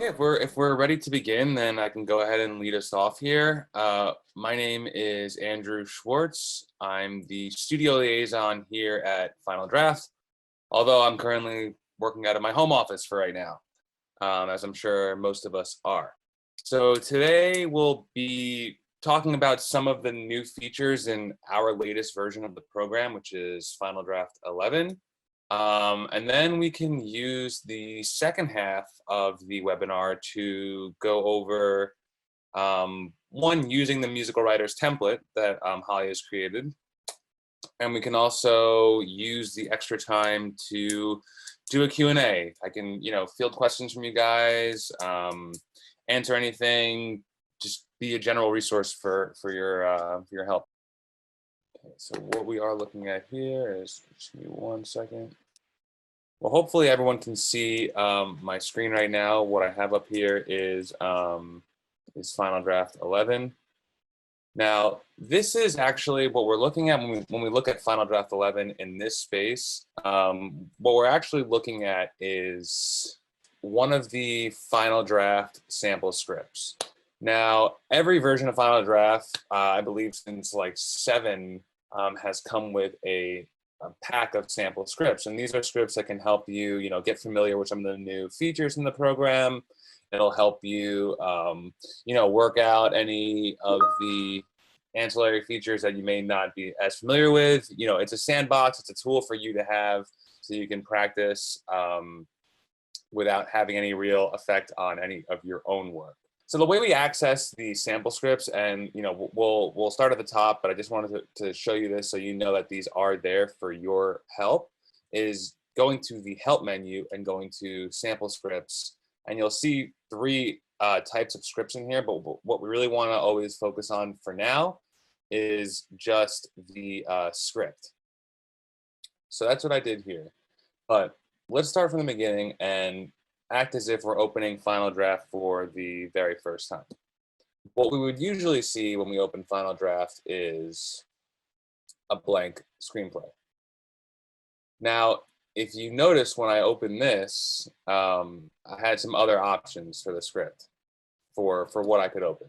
Okay, if we're ready to begin, then I can go ahead and lead us off here. My name is Andrew Schwartz. I'm the studio liaison here at Final Draft, although I'm currently working out of my home office for right now, as I'm sure most of us are. So today we'll be talking about some of the new features in our latest version of the program, which is Final Draft 11. And then we can use the second half of the webinar to go over one, using the musical writers template that Holly has created. And we can also use the extra time to do a Q&A. I can, field questions from you guys, answer anything, just be a general resource for your help. Okay, so what we are looking at here is, just give me 1 second. Well, hopefully everyone can see my screen right now. What I have up here is Final Draft 11. Now, this is actually what we're looking at when we look at Final Draft 11 in this space. What we're actually looking at is one of the Final Draft sample scripts. Now, every version of Final Draft, I believe since like 7, has come with a pack of sample scripts, and these are scripts that can help you, get familiar with some of the new features in the program. It'll help you, work out any of the ancillary features that you may not be as familiar with. It's a sandbox. It's a tool for you to have so you can practice without having any real effect on any of your own work. So the way we access the sample scripts, and we'll start at the top, but I just wanted to show you this so you know that these are there for your help, is going to the help menu and going to sample scripts, and you'll see 3 types of scripts in here, but what we really want to always focus on for now is just the script. So that's what I did here, but let's start from the beginning and act as if we're opening Final Draft for the very first time. What we would usually see when we open Final Draft is a blank screenplay. Now, if you notice when I open this, I had some other options for the script for what I could open,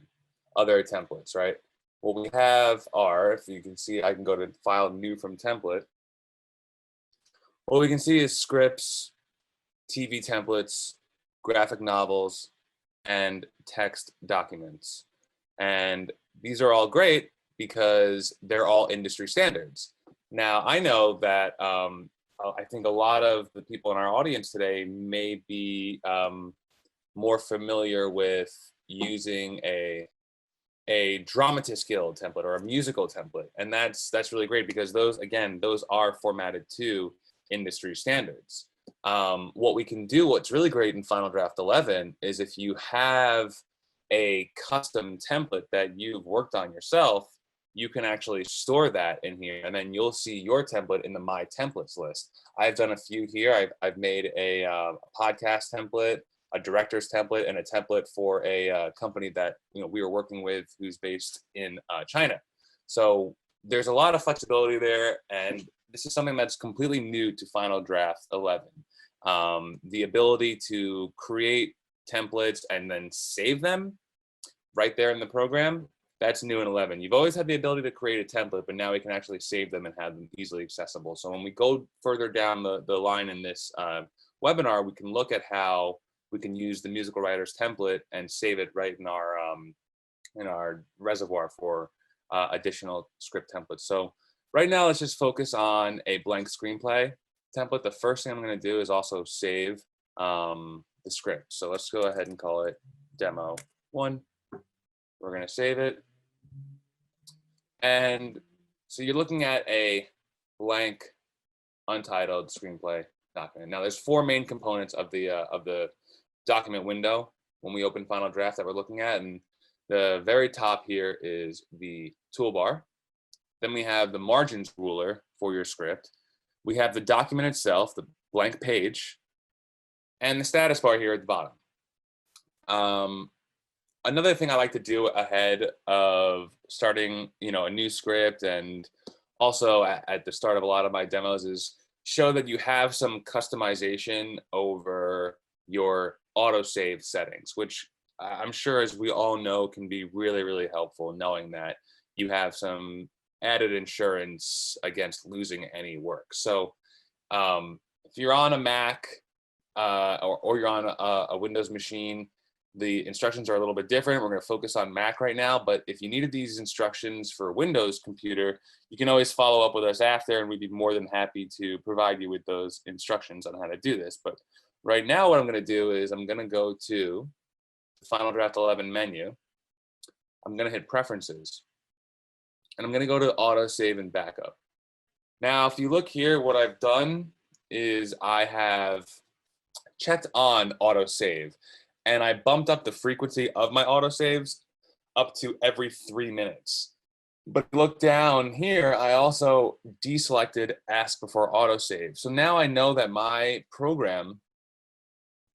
other templates, right? What we have are, if you can see, I can go to File, New from Template. What we can see is scripts, TV templates, graphic novels, and text documents. And these are all great because they're all industry standards. Now, I know that I think a lot of the people in our audience today may be more familiar with using a Dramatist Guild template or a musical template. And that's really great because those are formatted to industry standards. What we can do, what's really great in Final Draft 11 is if you have a custom template that you've worked on yourself, you can actually store that in here, and then you'll see your template in the My Templates list. I've done a few here. I've made a podcast template, a director's template, and a template for a company that we were working with who's based in China. So there's a lot of flexibility there, and this is something that's completely new to Final Draft 11. The ability to create templates and then save them right there in the program, that's new in 11. You've always had the ability to create a template, but now we can actually save them and have them easily accessible. So when we go further down the line in this webinar, we can look at how we can use the musical writers template and save it right in our reservoir for additional script templates. So right now, let's just focus on a blank screenplay template. The first thing I'm going to do is also save the script. So let's go ahead and call it Demo 1. We're going to save it. And so you're looking at a blank, untitled screenplay document. Now, there's 4 main components of the document window when we open Final Draft that we're looking at. And the very top here is the toolbar. Then we have the margins ruler for your script. We have the document itself, the blank page, and the status bar here at the bottom. Another thing I like to do ahead of starting, a new script, and also at the start of a lot of my demos, is show that you have some customization over your autosave settings, which I'm sure, as we all know, can be really, really helpful, knowing that you have some added insurance against losing any work. So if you're on a Mac or you're on a Windows machine, the instructions are a little bit different. We're going to focus on Mac right now, but if you needed these instructions for a Windows computer, you can always follow up with us after, and we'd be more than happy to provide you with those instructions on how to do this. But right now, what I'm going to do is I'm going to go to the Final Draft 11 menu. I'm going to hit Preferences, and I'm going to go to Autosave and Backup. Now, if you look here, what I've done is I have checked on autosave, and I bumped up the frequency of my autosaves up to every 3 minutes. But look down here, I also deselected Ask Before Autosave. So now I know that my program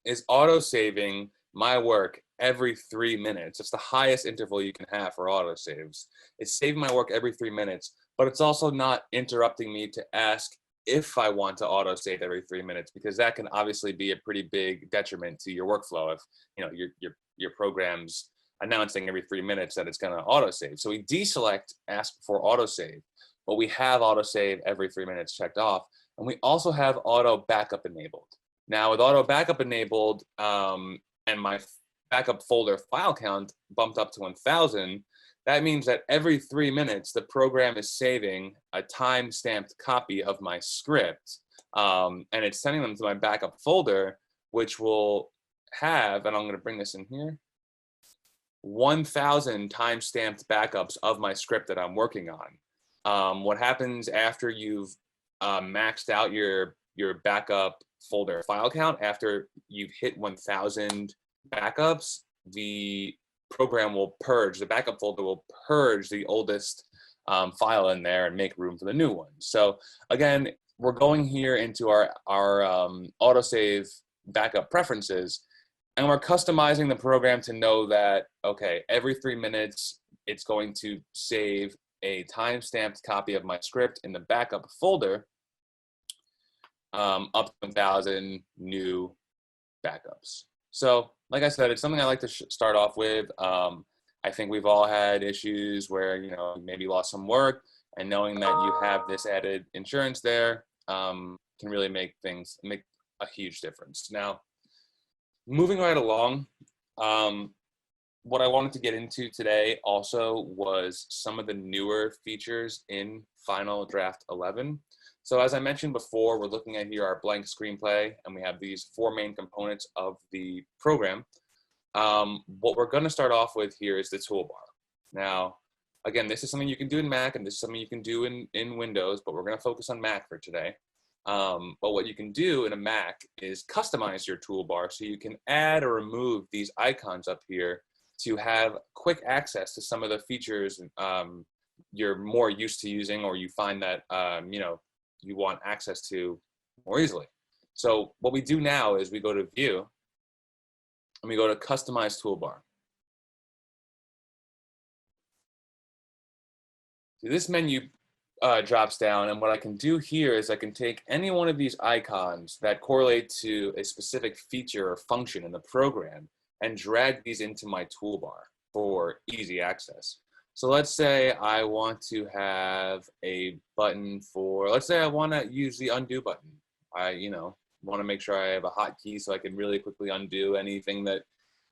is autosaving my work every 3 minutes. It's the highest interval you can have for autosaves. It's saving my work every 3 minutes, but it's also not interrupting me to ask if I want to autosave every 3 minutes, because that can obviously be a pretty big detriment to your workflow if your program's announcing every 3 minutes that it's going to autosave. So we deselect Ask Before Autosave, but we have autosave every 3 minutes checked off, and we also have auto backup enabled. Now with auto backup enabled and my backup folder file count bumped up to 1,000, that means that every 3 minutes, the program is saving a time-stamped copy of my script, and it's sending them to my backup folder, which will have, and I'm going to bring this in here, 1,000 time-stamped backups of my script that I'm working on. What happens after you've maxed out your backup folder file count, after you've hit 1,000 backups, the program will purge, the backup folder will purge the oldest file in there and make room for the new one. So again, we're going here into our autosave backup preferences, and we're customizing the program to know that, okay, every 3 minutes, it's going to save a time-stamped copy of my script in the backup folder, up to 1,000 new backups. So like I said, it's something I like to start off with. I think we've all had issues where, you maybe lost some work, and knowing that you have this added insurance there can really make a huge difference. Now, moving right along, what I wanted to get into today also was some of the newer features in Final Draft 11. So as I mentioned before, we're looking at here our blank screenplay, and we have these 4 main components of the program. What we're going to start off with here is the toolbar. Now, again, this is something you can do in Mac, and this is something you can do in Windows, but we're going to focus on Mac for today. But what you can do in a Mac is customize your toolbar so you can add or remove these icons up here to have quick access to some of the features you're more used to using, or you find that you want access to more easily. So what we do now is we go to View, and we go to Customize Toolbar. So this menu drops down, and what I can do here is I can take any one of these icons that correlate to a specific feature or function in the program and drag these into my toolbar for easy access. So let's say I want to have a button for, let's say I want to use the undo button. I, want to make sure I have a hotkey so I can really quickly undo anything that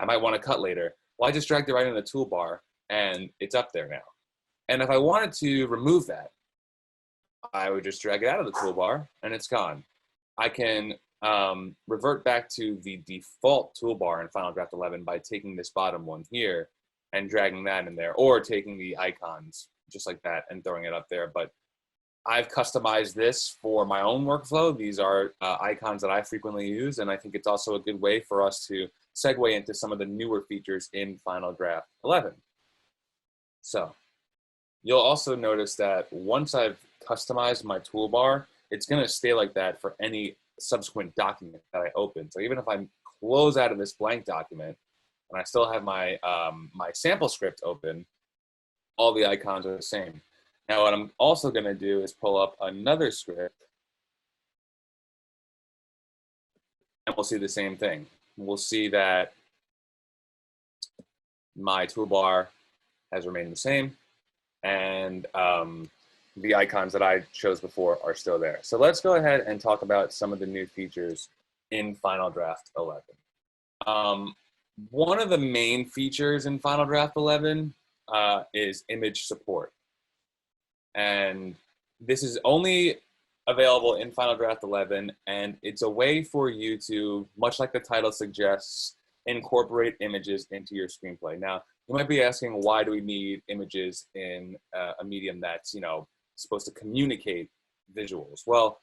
I might want to cut later. Well, I just dragged it right in the toolbar, and it's up there now. And if I wanted to remove that, I would just drag it out of the toolbar, and it's gone. I can revert back to the default toolbar in Final Draft 11 by taking this bottom one here and dragging that in there, or taking the icons just like that and throwing it up there. But I've customized this for my own workflow. These are icons that I frequently use, and I think it's also a good way for us to segue into some of the newer features in Final Draft 11. So you'll also notice that once I've customized my toolbar, it's going to stay like that for any subsequent document that I open. So even if I close out of this blank document and I still have my my sample script open, all the icons are the same. Now what I'm also going to do is pull up another script, and we'll see the same thing. we'll see that my toolbar has remained the same, and the icons that I chose before are still there. So let's go ahead and talk about some of the new features in Final Draft 11. One of the main features in Final Draft 11 is image support. And this is only available in Final Draft 11, and it's a way for you to, much like the title suggests, incorporate images into your screenplay. Now, you might be asking, why do we need images in a medium that's, supposed to communicate visuals? Well,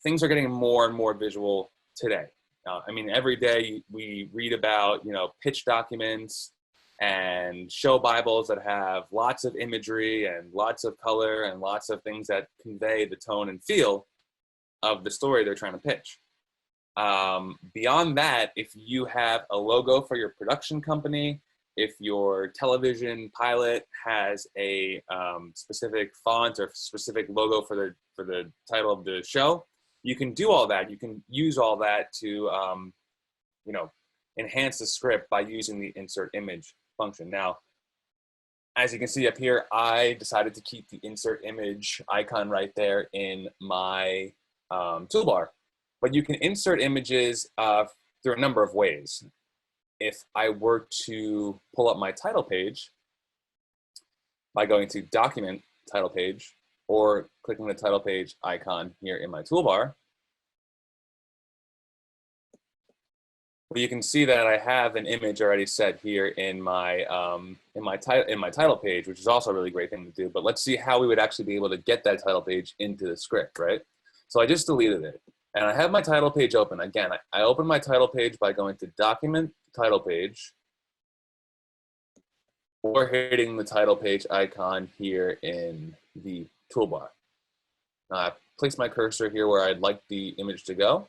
things are getting more and more visual today. I mean, every day we read about, pitch documents and show Bibles that have lots of imagery and lots of color and lots of things that convey the tone and feel of the story they're trying to pitch. Beyond that, if you have a logo for your production company, if your television pilot has a specific font or specific logo for the title of the show, you can do all that. You can use all that to enhance the script by using the insert image function. Now, as you can see up here, I decided to keep the insert image icon right there in my toolbar. But you can insert images through a number of ways. If I were to pull up my title page by going to Document, Title Page, or clicking the title page icon here in my toolbar, well, you can see that I have an image already set here in my title page, which is also a really great thing to do. But let's see how we would actually be able to get that title page into the script, right? So I just deleted it, and I have my title page open. Again, I open my title page by going to Document, Title Page, or hitting the title page icon here in the toolbar. Now I place my cursor here where I'd like the image to go.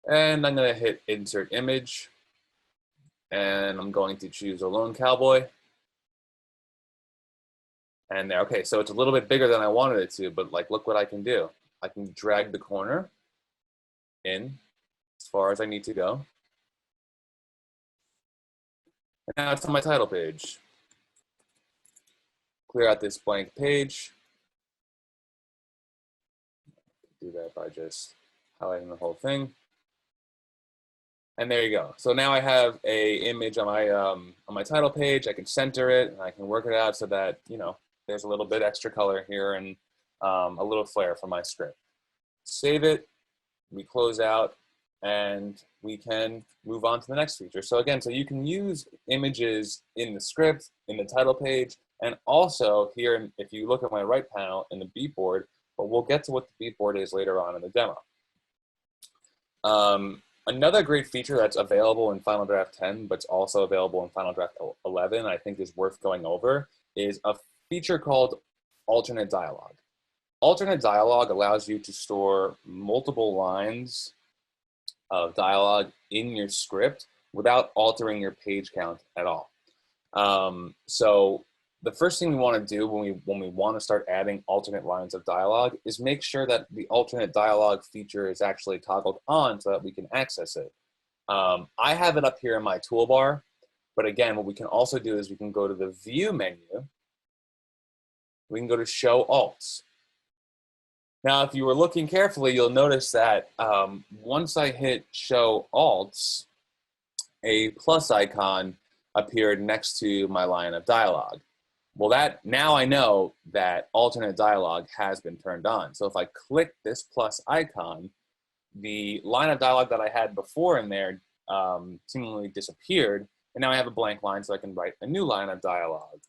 And I'm going to hit Insert Image. And I'm going to choose a Lone Cowboy. And there, okay, so it's a little bit bigger than I wanted it to, but look what I can do. I can drag the corner in as far as I need to go. And now it's on my title page. Clear out this blank page. Do that by just highlighting the whole thing. And there you go. So now I have a image on my title page. I can center it, and I can work it out so that there's a little bit extra color here and a little flair for my script. Save it. We close out, and we can move on to the next feature. So again, so you can use images in the script, in the title page, and also here, if you look at my right panel in the beatboard, but we'll get to what the beatboard is later on in the demo. Another great feature that's available in Final Draft 10, but it's also available in Final Draft 11, I think is worth going over, is a feature called alternate dialogue. Alternate dialogue allows you to store multiple lines of dialogue in your script without altering your page count at all. So the first thing we want to do when we want to start adding alternate lines of dialogue is make sure that the alternate dialogue feature is actually toggled on so that we can access it. I have it up here in my toolbar, but again, what we can also do is we can go to the View menu. We can go to Show Alts. Now, if you were looking carefully, you'll notice that once I hit Show Alts, a plus icon appeared next to my line of dialogue. Well, now I know that alternate dialogue has been turned on. So if I click this plus icon, the line of dialogue that I had before in there seemingly disappeared, and now I have a blank line so I can write a new line of dialogue.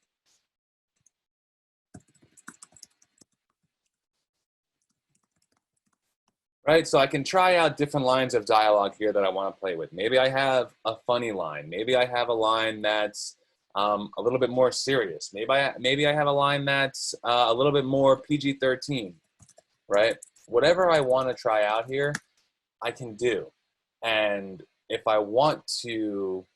Right, so I can try out different lines of dialogue here that I want to play with. Maybe I have a funny line. Maybe I have a line that's a little bit more serious. Maybe I have a line that's a little bit more PG-13, right? Whatever I want to try out here, I can do. And if I want to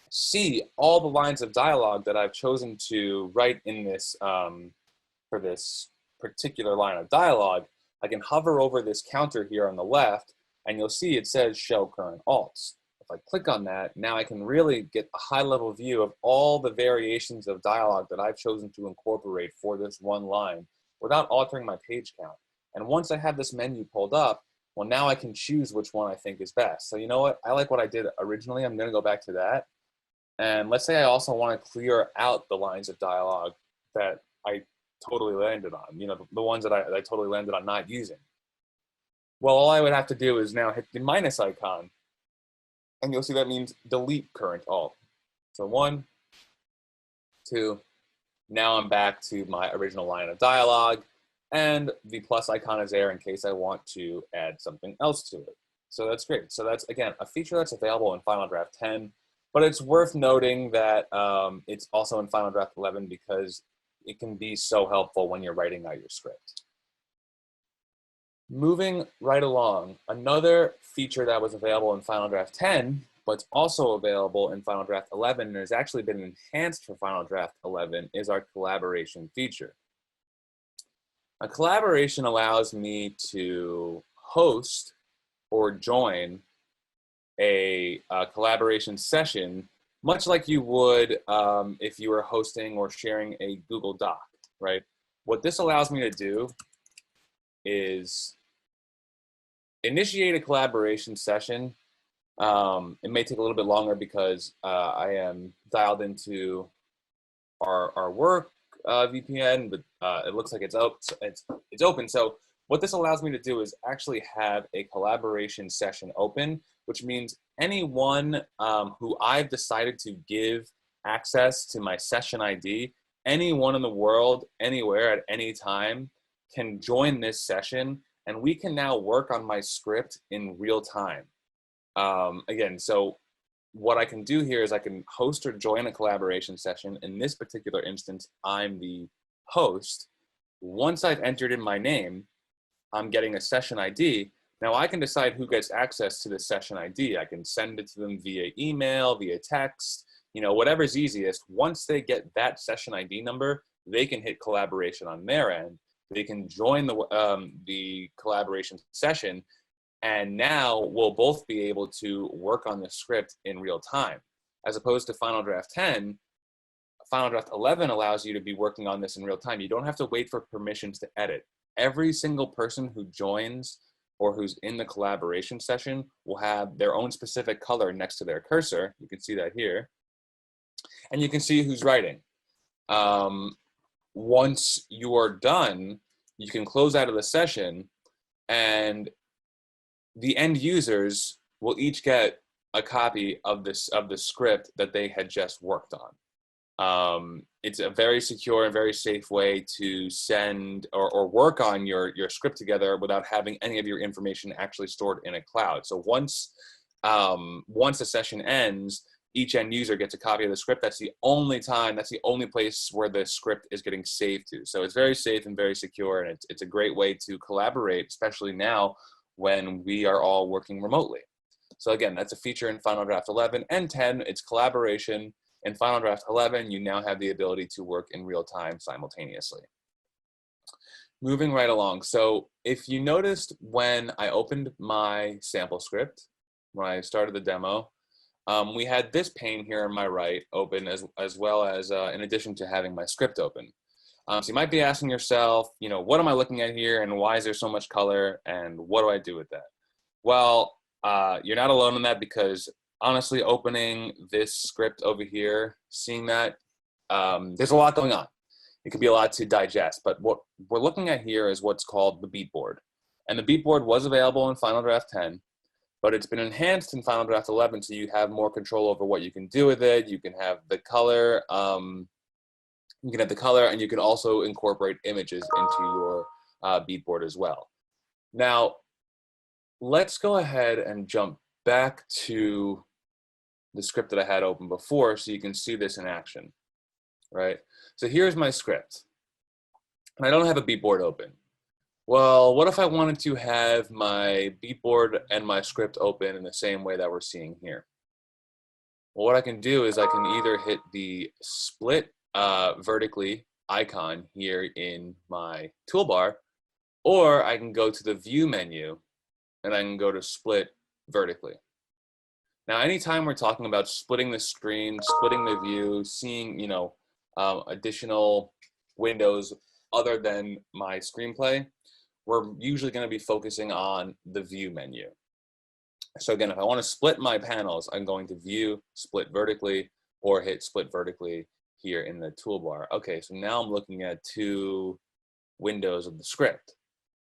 see all the lines of dialogue that I've chosen to write in this, for this particular line of dialogue, I can hover over this counter here on the left, and you'll see it says show current alts. If I click on that, now I can really get a high-level view of all the variations of dialogue that I've chosen to incorporate for this one line without altering my page count. And once I have this menu pulled up, well, now I can choose which one I think is best. So you know what? I like what I did originally. I'm going to go back to that. And let's say I also want to clear out the lines of dialogue that I totally landed on, you know, the ones that I totally landed on not using. Well, all I would have to do is now hit the minus icon, and you'll see that means delete current alt. So 1, 2, now I'm back to my original line of dialogue, and the plus icon is there in case I want to add something else to it. So that's great. So that's, again, a feature that's available in Final Draft 10, but it's worth noting that it's also in Final Draft 11 because it can be so helpful when you're writing out your script. Moving right along, another feature that was available in Final Draft 10, but it's also available in Final Draft 11 and has actually been enhanced for Final Draft 11 is our collaboration feature. A collaboration allows me to host or join a collaboration session, much like you would if you were hosting or sharing a Google Doc, right? What this allows me to do is initiate a collaboration session. It may take a little bit longer because I am dialed into our work VPN, but it looks like it's open. So what this allows me to do is actually have a collaboration session open, which means anyone who I've decided to give access to my session ID, anyone in the world, anywhere, at any time, can join this session, and we can now work on my script in real time. Again, so what I can do here is I can host or join a collaboration session. In this particular instance, I'm the host. Once I've entered in my name, I'm getting a session ID. Now I can decide who gets access to the session ID. I can send it to them via email, via text, you know, whatever's easiest. Once they get that session ID number, they can hit collaboration on their end. They can join the collaboration session, and now we'll both be able to work on the script in real time. As opposed to Final Draft 10, Final Draft 11 allows you to be working on this in real time. You don't have to wait for permissions to edit. Every single person who joins or who's in the collaboration session will have their own specific color next to their cursor. You can see that here. And you can see who's writing. Once you are done, you can close out of the session, and the end users will each get a copy of the script that they had just worked on. It's a very secure and very safe way to send or work on your script together without having any of your information actually stored in a cloud. So once the session ends, each end user gets a copy of the script. That's the only place where the script is getting saved to. So it's very safe and very secure, and it's a great way to collaborate, especially now when we are all working remotely. So again, that's a feature in Final Draft 11 and 10. It's collaboration. In Final Draft 11, you now have the ability to work in real time simultaneously. Moving right along. So if you noticed when I opened my sample script, when I started the demo, we had this pane here on my right open as well as in addition to having my script open. So you might be asking yourself, you know, what am I looking at here and why is there so much color and what do I do with that? Well, you're not alone in that because honestly, opening this script over here, seeing that, there's a lot going on. It could be a lot to digest, but what we're looking at here is what's called the beat board. And the beat board was available in Final Draft 10, but it's been enhanced in Final Draft 11, so you have more control over what you can do with it. You can have the color, and you can also incorporate images into your beat board as well. Now, let's go ahead and jump back to the script that I had open before so you can see this in action, right? So here's my script, and I don't have a beat board open. Well, what if I wanted to have my beat board and my script open in the same way that we're seeing here? Well, what I can do is I can either hit the split vertically icon here in my toolbar, or I can go to the view menu and I can go to split vertically. Now, anytime we're talking about splitting the screen, splitting the view, seeing, additional windows other than my screenplay, we're usually going to be focusing on the view menu. So again, if I want to split my panels, I'm going to view, split vertically, or hit split vertically here in the toolbar. Okay, so now I'm looking at two windows of the script.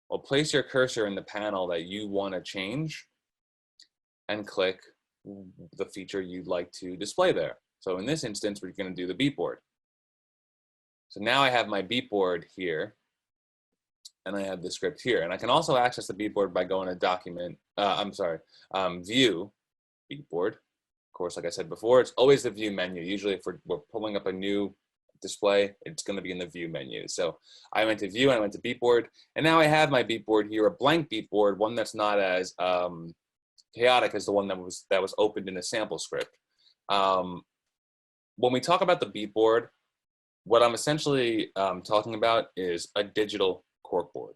Well, place your cursor in the panel that you want to change and click the feature you'd like to display there. So in this instance, we're going to do the beat board. So now I have my beat board here, and I have the script here. And I can also access the beat board by going to document, view, beat board. Of course, like I said before, it's always the view menu. Usually if we're pulling up a new display, it's going to be in the view menu. So I went to view and I went to beat board, and now I have my beat board here, a blank beat board, one that's not as chaotic as the one that was opened in a sample script. When we talk about the beat board, what I'm essentially talking about is a digital corkboard.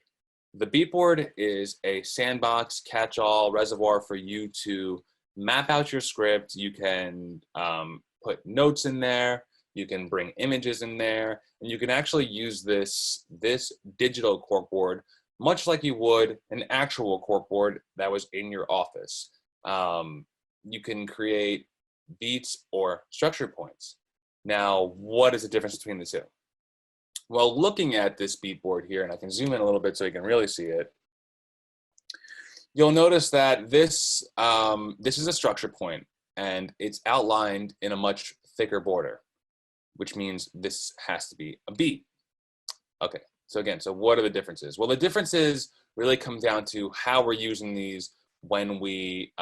The beat board is a sandbox, catch-all reservoir for you to map out your script. You can put notes in there, you can bring images in there, and you can actually use this digital corkboard much like you would an actual corkboard that was in your office. You can create beats or structure points. Now, what is the difference between the two? Well, looking at this beat board here, and I can zoom in a little bit so you can really see it, you'll notice that this is a structure point, and it's outlined in a much thicker border, which means this has to be a beat. Okay, so again, so what are the differences? Well, the differences really come down to how we're using these when we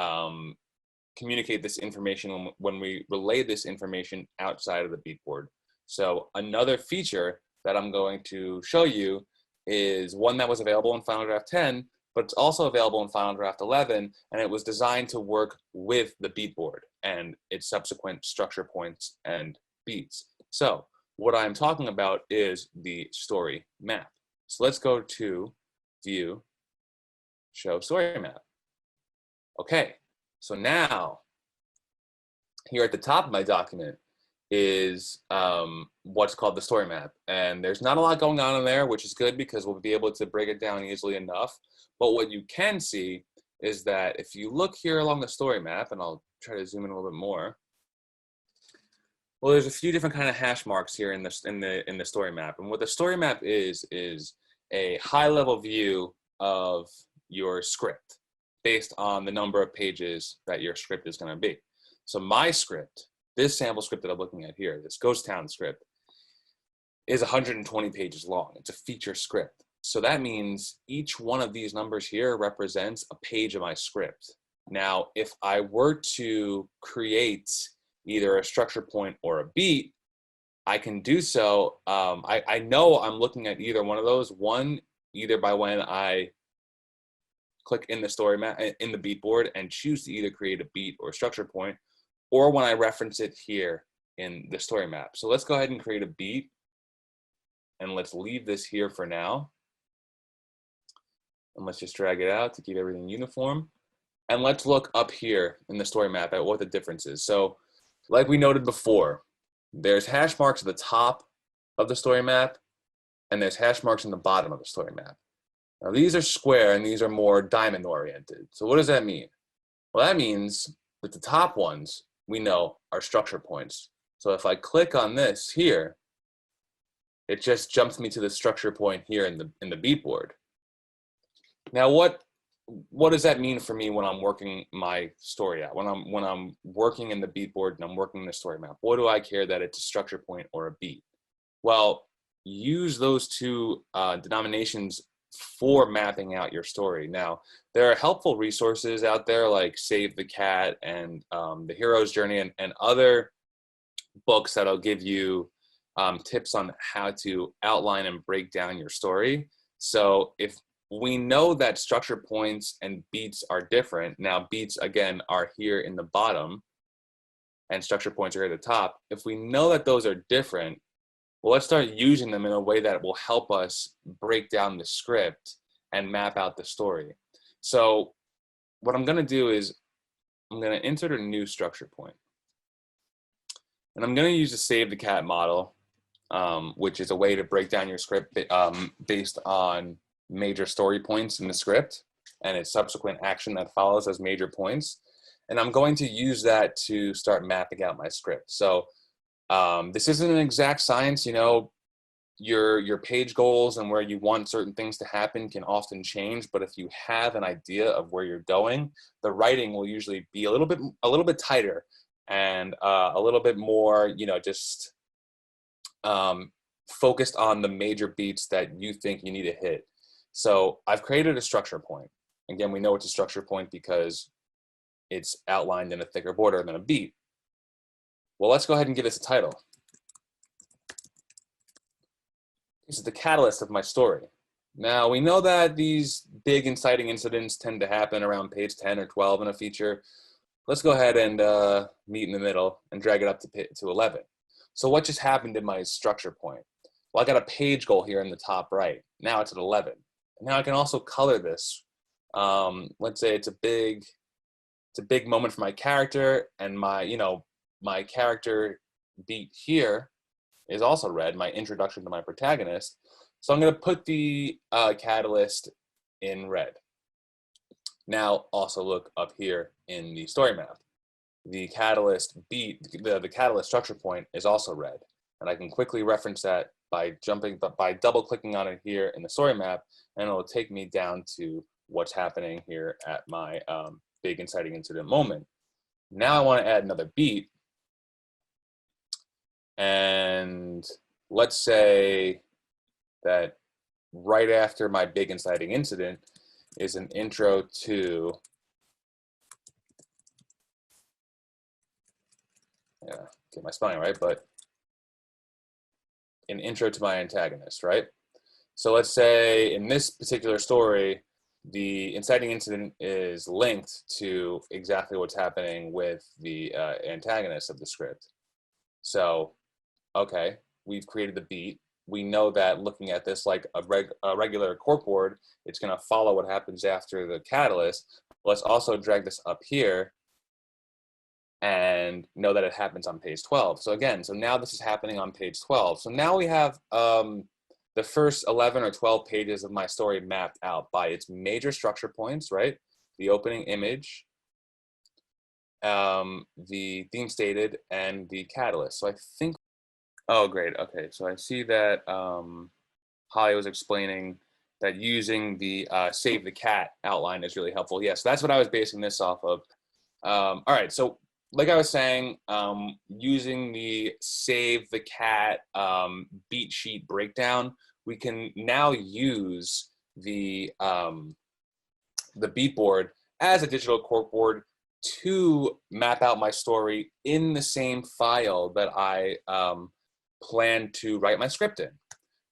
communicate this information, when we relay this information outside of the beat board. So another feature that I'm going to show you is one that was available in Final Draft 10, but it's also available in Final Draft 11, and it was designed to work with the beat board and its subsequent structure points and beats. So what I'm talking about is the story map. So let's go to View, Show Story Map. Okay, so now here at the top of my document is what's called the story map. And there's not a lot going on in there, which is good because we'll be able to break it down easily enough. But what you can see is that if you look here along the story map, and I'll try to zoom in a little bit more, well, there's a few different kind of hash marks here in the story map. And what the story map is a high-level view of your script based on the number of pages that your script is going to be. So my script, this sample script that I'm looking at here, this Ghost Town script, is 120 pages long. It's a feature script. So that means each one of these numbers here represents a page of my script. Now, if I were to create either a structure point or a beat, I can do so. I know I'm looking at either one of those. One, either by when I click in the story map, in the beat board, and choose to either create a beat or a structure point, or when I reference it here in the story map. So let's go ahead and create a beat, and let's leave this here for now. And let's just drag it out to keep everything uniform. And let's look up here in the story map at what the difference is. So like we noted before, there's hash marks at the top of the story map, and there's hash marks in the bottom of the story map. Now these are square and these are more diamond oriented. So what does that mean? Well, that means that the top ones we know are structure points. So if I click on this here, it just jumps me to the structure point here in the beat board. Now what does that mean for me when I'm working my story out? When I'm working in the beat board and I'm working in the story map, what do I care that it's a structure point or a beat? Well, use those two denominations for mapping out your story. Now, there are helpful resources out there like Save the Cat and The Hero's Journey and other books that'll give you tips on how to outline and break down your story. So if we know that structure points and beats are different, now beats again are here in the bottom and structure points are at the top. If we know that those are different, well, let's start using them in a way that will help us break down the script and map out the story. So what I'm going to do is I'm going to insert a new structure point. And I'm going to use the save the cat model, which is a way to break down your script based on major story points in the script and its subsequent action that follows as major points. And I'm going to use that to start mapping out my script. So this isn't an exact science, you know, your page goals and where you want certain things to happen can often change, but if you have an idea of where you're going, the writing will usually be a little bit tighter and a little bit more, you know, just focused on the major beats that you think you need to hit. So I've created a structure point. Again, we know it's a structure point because it's outlined in a thicker border than a beat. Well, let's go ahead and give this a title. This is the catalyst of my story. Now, we know that these big inciting incidents tend to happen around page 10 or 12 in a feature. Let's go ahead and meet in the middle and drag it up to 11. So what just happened in my structure point? Well, I got a page goal here in the top right. Now it's at 11. And now I can also color this. Let's say it's a big moment for my character, and my character beat here is also red, my introduction to my protagonist. So I'm going to put the catalyst in red. Now also look up here in the story map. The catalyst beat, the catalyst structure point is also red. And I can quickly reference that by double clicking on it here in the story map, and it'll take me down to what's happening here at my big inciting incident moment. Now I want to add another beat. And let's say that right after my big inciting incident is an intro to, get my spelling right, but an intro to my antagonist, right? So let's say in this particular story, the inciting incident is linked to exactly what's happening with the antagonist of the script. So, okay, we've created the beat. We know that looking at this like a regular corkboard, it's going to follow what happens after the catalyst. Let's also drag this up here and know that it happens on page 12. So again, so now this is happening on page 12. So now we have the first 11 or 12 pages of my story mapped out by its major structure points, right? The opening image, the theme stated, and the catalyst. So I think, oh, great. Okay, so I see that Holly was explaining that using the save the cat outline is really helpful. Yes, that's what I was basing this off of. All right, so like I was saying, using the save the cat beat sheet breakdown, we can now use the beat board as a digital corkboard to map out my story in the same file that I plan to write my script in,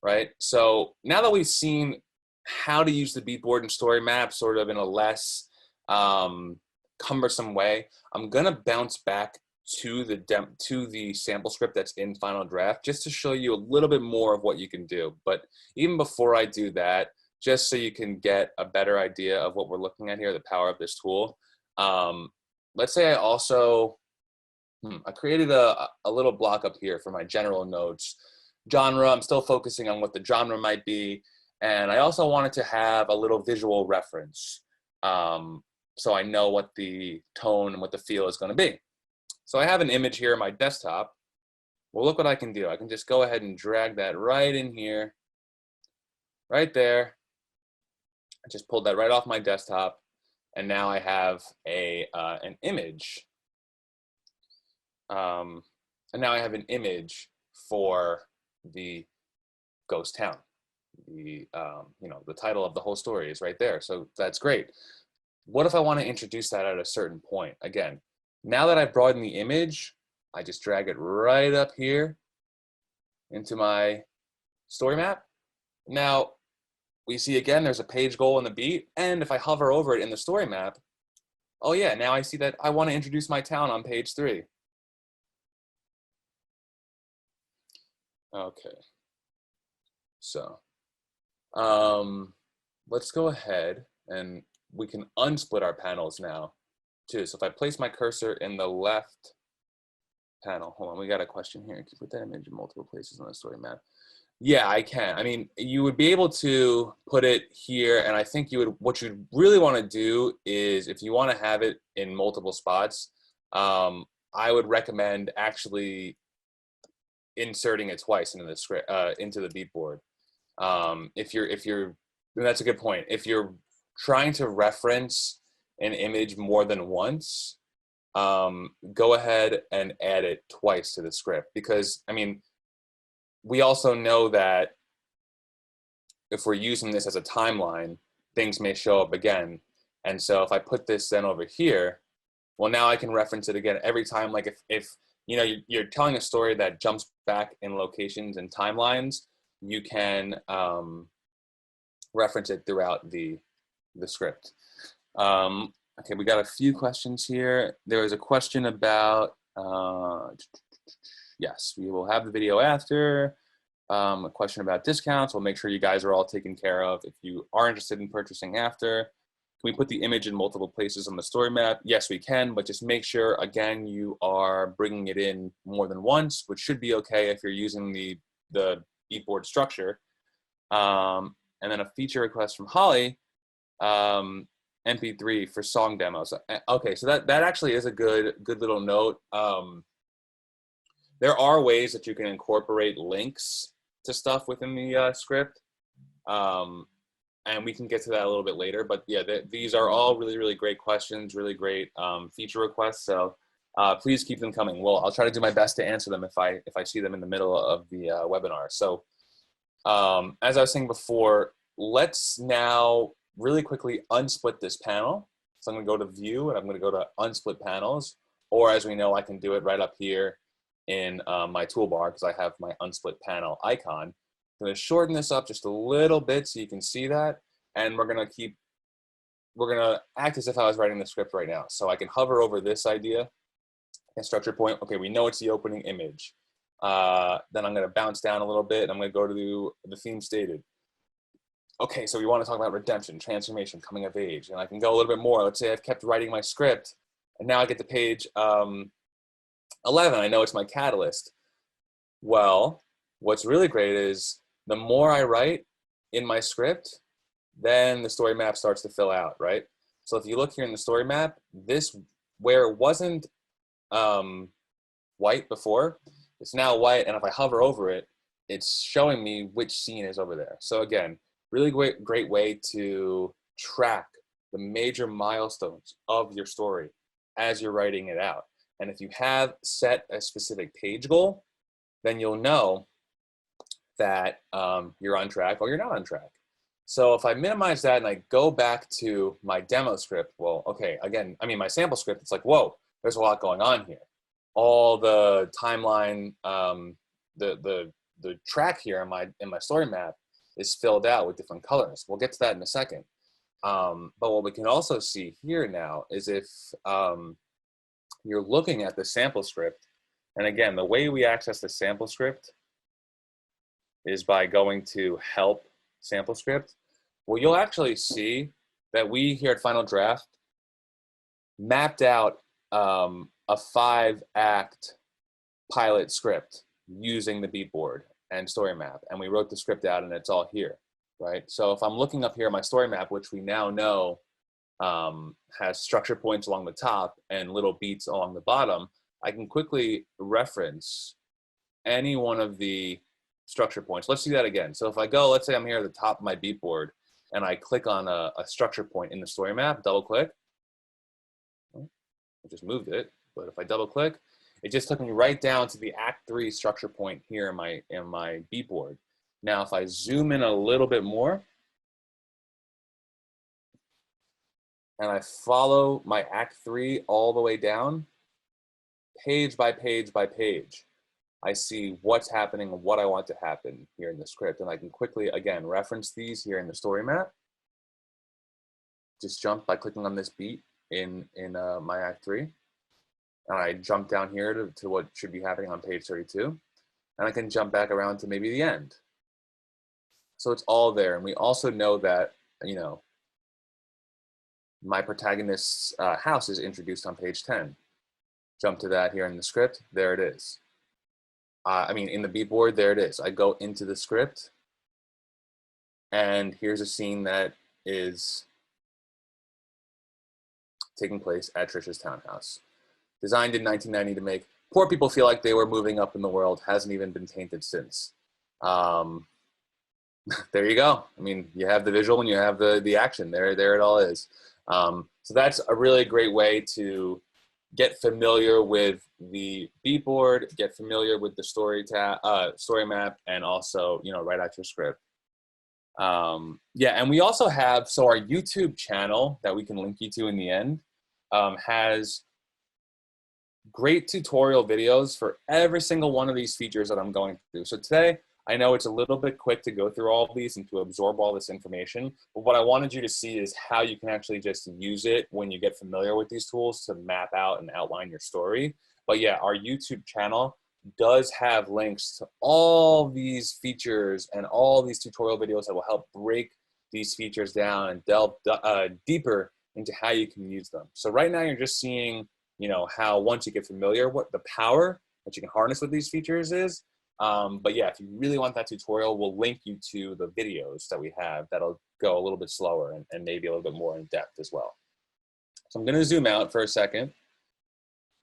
right? So now that we've seen how to use the beat board and story map sort of in a less cumbersome way, I'm gonna bounce back to the sample script that's in Final Draft just to show you a little bit more of what you can do. But even before I do that, just so you can get a better idea of what we're looking at here, the power of this tool. Let's say I also, I created a little block up here for my general notes. Genre, I'm still focusing on what the genre might be. And I also wanted to have a little visual reference. So I know what the tone and what the feel is going to be. So I have an image here on my desktop. Well, look what I can do. I can just go ahead and drag that right in here, right there. I just pulled that right off my desktop. And now I have an image. And now I have an image for the ghost town. The the title of the whole story is right there. So that's great. What if I want to introduce that at a certain point? Again, now that I've broadened the image, I just drag it right up here into my story map. Now, we see again, there's a page goal in the beat. And if I hover over it in the story map, oh yeah, now I see that I want to introduce my town on page 3. Okay. So, let's go ahead and we can unsplit our panels now too. So if I place my cursor in the left panel, hold on, we got a question here. Can you put that image in multiple places on the story map? Yeah, I can. I mean, you would be able to put it here, and I think what you'd really want to do is, if you want to have it in multiple spots, I would recommend actually inserting it twice into the script, into the beatboard. And that's a good point. If you're trying to reference an image more than once, go ahead and add it twice to the script, because I mean, we also know that if we're using this as a timeline, things may show up again. And so if I put this then over here, well, now I can reference it again every time. Like if you know, you're telling a story that jumps back in locations and timelines, you can reference it throughout the script. Okay, we got a few questions here. There was a question about, yes, we will have the video after. A question about discounts. We'll make sure you guys are all taken care of. If you are interested in purchasing after, can we put the image in multiple places on the story map? Yes, we can, but just make sure, again, you are bringing it in more than once, which should be okay if you're using the beatboard structure. And then a feature request from Holly, MP3 for song demos. Okay, so that actually is a good little note. There are ways that you can incorporate links to stuff within the script. And we can get to that a little bit later, but yeah, these are all really great questions, really great feature requests. So please keep them coming. Well, I'll try to do my best to answer them if I see them in the middle of the webinar. So as I was saying before, let's now really quickly unsplit this panel. So I'm going to go to View, and I'm going to go to Unsplit Panels, or as we know, I can do it right up here in my toolbar because I have my Unsplit Panel icon. I'm going to shorten this up just a little bit so you can see that, and we're going to act as if I was writing the script right now. So I can hover over this idea and structure point. Okay, we know it's the opening image. Then I'm going to bounce down a little bit, and I'm going to go to the theme stated. Okay, so we want to talk about redemption, transformation, coming of age, and I can go a little bit more. Let's say I've kept writing my script, and now I get to page 11. I know it's my catalyst. Well, what's really great is the more I write in my script, then the story map starts to fill out, right? So if you look here in the story map, this, where it wasn't white before, it's now white, and if I hover over it, it's showing me which scene is over there. So again, really great way to track the major milestones of your story as you're writing it out. And if you have set a specific page goal, then you'll know that you're on track or you're not on track. So if I minimize that and I go back to my demo script, well, okay, again, I mean, my sample script, it's like, whoa, there's a lot going on here. All the timeline, the track here in my story map is filled out with different colors. We'll get to that in a second. But what we can also see here now is if you're looking at the sample script, and again, the way we access the sample script is by going to Help Sample Script. Well, you'll actually see that we here at Final Draft mapped out a 5-act pilot script using the beatboard and story map, and we wrote the script out, and it's all here, right? So if I'm looking up here at my story map, which we now know has structure points along the top and little beats along the bottom, I can quickly reference any one of the structure points. Let's see that again. So if I go, let's say I'm here at the top of my beatboard, and I click on a structure point in the story map, double click. I just moved it, but if I double click, it just took me right down to the Act 3 structure point here in my beatboard. Now, if I zoom in a little bit more, and I follow my Act 3 all the way down, page by page by page, I see what's happening and what I want to happen here in the script. And I can quickly, again, reference these here in the story map. Just jump by clicking on this beat in my Act 3. And I jump down here to what should be happening on page 32. And I can jump back around to maybe the end. So it's all there. And we also know that, you know, my protagonist's house is introduced on page 10. Jump to that here in the script, there it is. I mean, in the beatboard, there it is. I go into the script, and here's a scene that is taking place at Trisha's townhouse. Designed in 1990 to make poor people feel like they were moving up in the world, hasn't even been tainted since. There you go. I mean, you have the visual and you have the action. There it all is. So that's a really great way to get familiar with the beatboard, get familiar with the story map, and also, you know, write out your script. Yeah, and we also have, so our YouTube channel that we can link you to in the end has great tutorial videos for every single one of these features that I'm going through. So today, I know it's a little bit quick to go through all of these and to absorb all this information, but what I wanted you to see is how you can actually just use it when you get familiar with these tools to map out and outline your story. But yeah, our YouTube channel does have links to all these features and all these tutorial videos that will help break these features down and delve deeper into how you can use them. So right now you're just seeing, you know, how once you get familiar what the power that you can harness with these features is. But yeah, if you really want that tutorial, we'll link you to the videos that we have that'll go a little bit slower and maybe a little bit more in depth as well. So I'm going to zoom out for a second,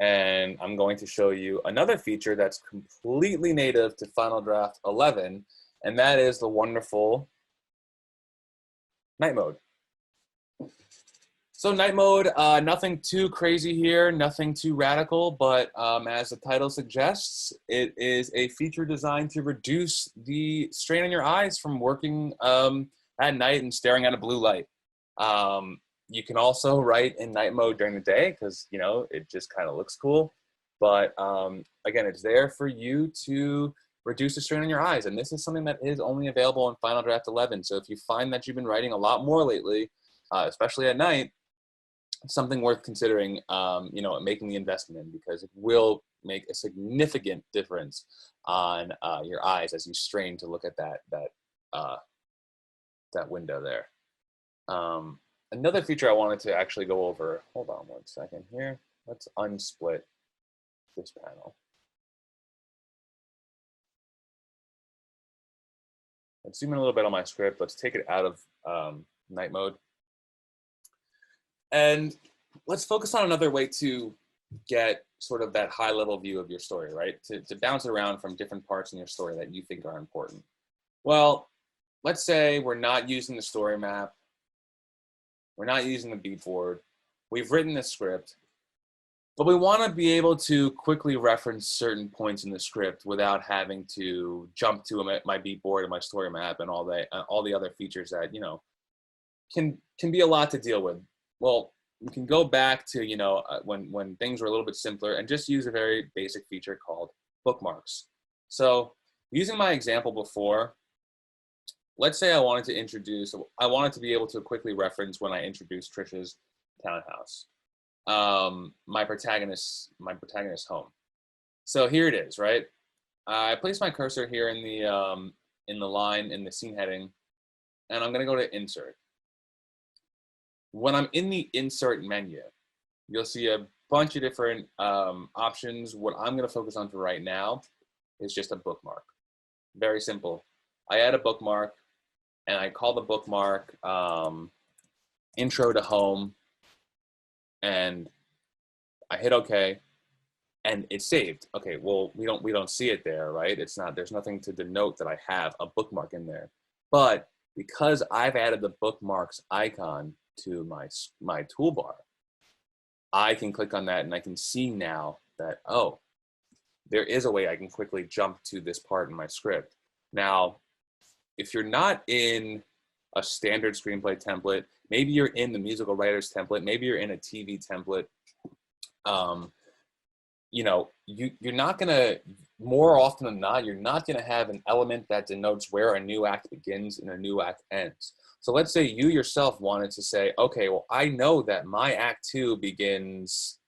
and I'm going to show you another feature that's completely native to Final Draft 11, and that is the wonderful night mode. So night mode, nothing too crazy here, nothing too radical, but as the title suggests, it is a feature designed to reduce the strain on your eyes from working at night and staring at a blue light. You can also write in night mode during the day because, you know, it just kind of looks cool. But again, it's there for you to reduce the strain on your eyes. And this is something that is only available in Final Draft 11. So if you find that you've been writing a lot more lately, especially at night, something worth considering, you know, making the investment in, because it will make a significant difference on your eyes as you strain to look at that window there. Another feature I wanted to actually go over, hold on one second here. Let's unsplit this panel. Let's zoom in a little bit on my script. Let's take it out of night mode. And let's focus on another way to get sort of that high level view of your story, right? To bounce around from different parts in your story that you think are important. Well, let's say we're not using the story map. We're not using the beatboard. We've written the script, but we want to be able to quickly reference certain points in the script without having to jump to my beatboard and my story map and all the other features that, you know, can be a lot to deal with. Well, you can go back to, you know, when things were a little bit simpler and just use a very basic feature called bookmarks. So using my example before, let's say I wanted to be able to quickly reference when I introduced Trisha's townhouse, my protagonist's home. So here it is, right? I place my cursor here in the line in the scene heading, and I'm going to go to insert. When I'm in the insert menu, you'll see a bunch of different options. What I'm going to focus on for right now is just a bookmark. Very simple. I add a bookmark, and I call the bookmark intro to home, and I hit OK, and it's saved. Okay, well, we don't see it there, right? There's nothing to denote that I have a bookmark in there. But because I've added the bookmarks icon to my toolbar, I can click on that and I can see now that, oh, there is a way I can quickly jump to this part in my script. Now, if you're not in a standard screenplay template, maybe you're in the musical writer's template, maybe you're in a TV template, you know, you're not gonna, more often than not, you're not gonna have an element that denotes where a new act begins and a new act ends. So let's say you yourself wanted to say, okay, well, I know that my act 2 begins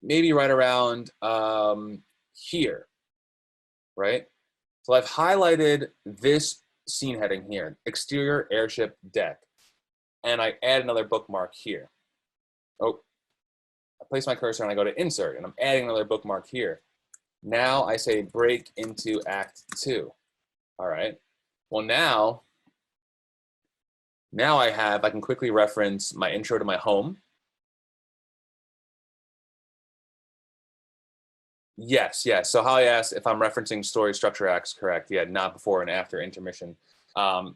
maybe right around here, right? So I've highlighted this scene heading here, exterior airship deck, and I add another bookmark here. Oh, I place my cursor and I go to insert and I'm adding another bookmark here. Now I say break into Act 2. All right. Well, now I can quickly reference my intro to my home. Yes, yes. So Holly asked if I'm referencing story structure acts, correct? Yeah, not before and after intermission.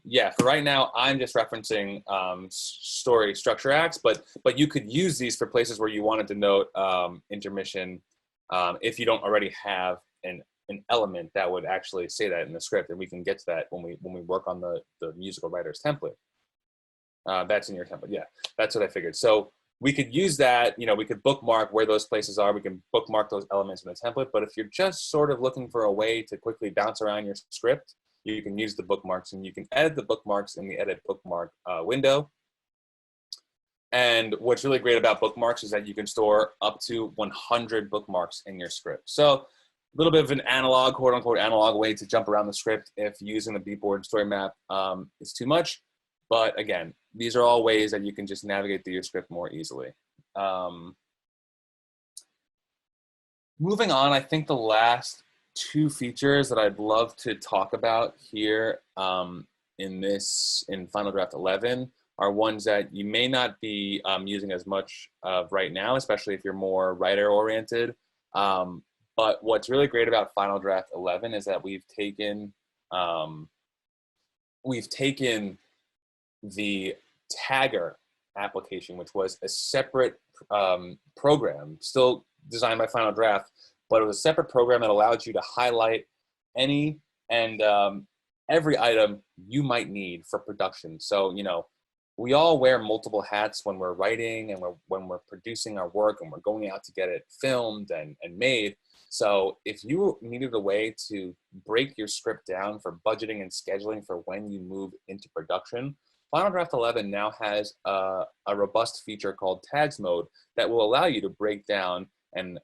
Yeah, for right now, I'm just referencing story structure acts, but you could use these for places where you wanted to note intermission if you don't already have an element that would actually say that in the script, and we can get to that when we work on the musical writer's template. That's in your template. Yeah, that's what I figured. So we could use that, we could bookmark where those places are. We can bookmark those elements in the template. But if you're just sort of looking for a way to quickly bounce around your script, you can use the bookmarks, and you can edit the bookmarks in the edit bookmark window. And what's really great about bookmarks is that you can store up to 100 bookmarks in your script. So a little bit of an analog, quote unquote, analog way to jump around the script if using the beatboard story map is too much. But again, these are all ways that you can just navigate through your script more easily. Moving on, I think the last two features that I'd love to talk about here in Final Draft 11 are ones that you may not be using as much of right now, especially if you're more writer-oriented. But what's really great about Final Draft 11 is that we've taken the tagger application, which was a separate program, still designed by Final Draft, but it was a separate program that allowed you to highlight any and every item you might need for production. So, we all wear multiple hats when we're writing and when we're producing our work and we're going out to get it filmed and made. So if you needed a way to break your script down for budgeting and scheduling for when you move into production, Final Draft 11 now has a robust feature called Tags Mode that will allow you to break down and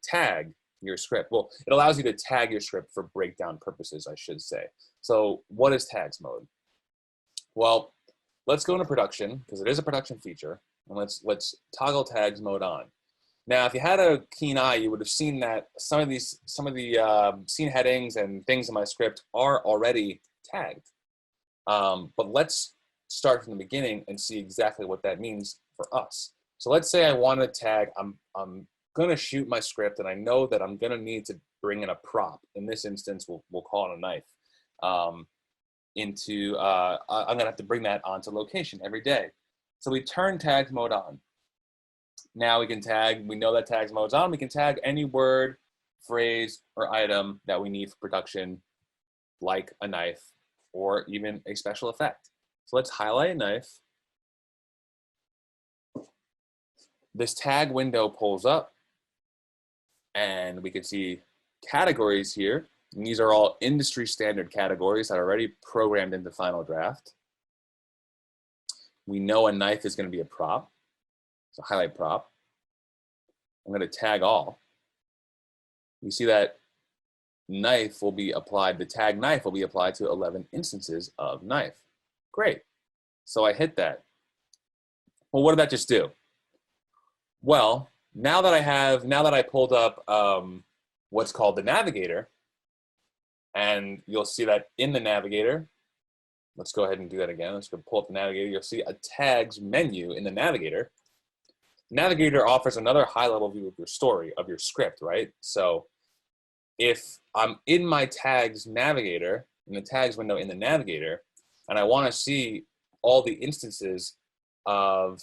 tag your script. Well, it allows you to tag your script for breakdown purposes, I should say. So what is Tags Mode? Well, let's go into production, because it is a production feature, and let's toggle Tags Mode on. Now, if you had a keen eye, you would have seen that some of the scene headings and things in my script are already tagged. But let's start from the beginning and see exactly what that means for us. So let's say I want to tag, I'm going to shoot my script, and I know that I'm going to need to bring in a prop. In this instance, we'll call it a knife. I'm going to have to bring that onto location every day. So we turn Tags Mode on. Now we can tag, we know that Tags Mode's on, we can tag any word, phrase, or item that we need for production, like a knife or even a special effect. So let's highlight a knife. This tag window pulls up, and we can see categories here. And these are all industry standard categories that are already programmed into Final Draft. We know a knife is going to be a prop. So highlight prop. I'm going to tag all. You see that knife will be applied, the tag knife will be applied to 11 instances of knife. Great. So I hit that. Well, what did that just do? Well, now that I pulled up what's called the navigator, and you'll see that in the navigator, let's go ahead and do that again. Let's go pull up the navigator. You'll see a tags menu in the navigator. Navigator offers another high-level view of your story, of your script, right? So if I'm in my tags navigator, in the tags window in the navigator, and I want to see all the instances of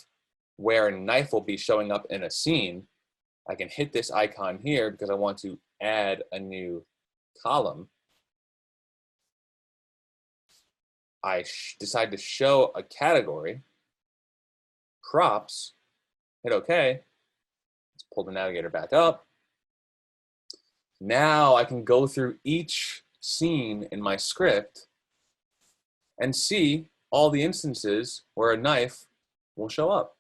where a knife will be showing up in a scene, I can hit this icon here because I want to add a new column. I decide to show a category, props, hit OK. Let's pull the navigator back up. Now I can go through each scene in my script and see all the instances where a knife will show up.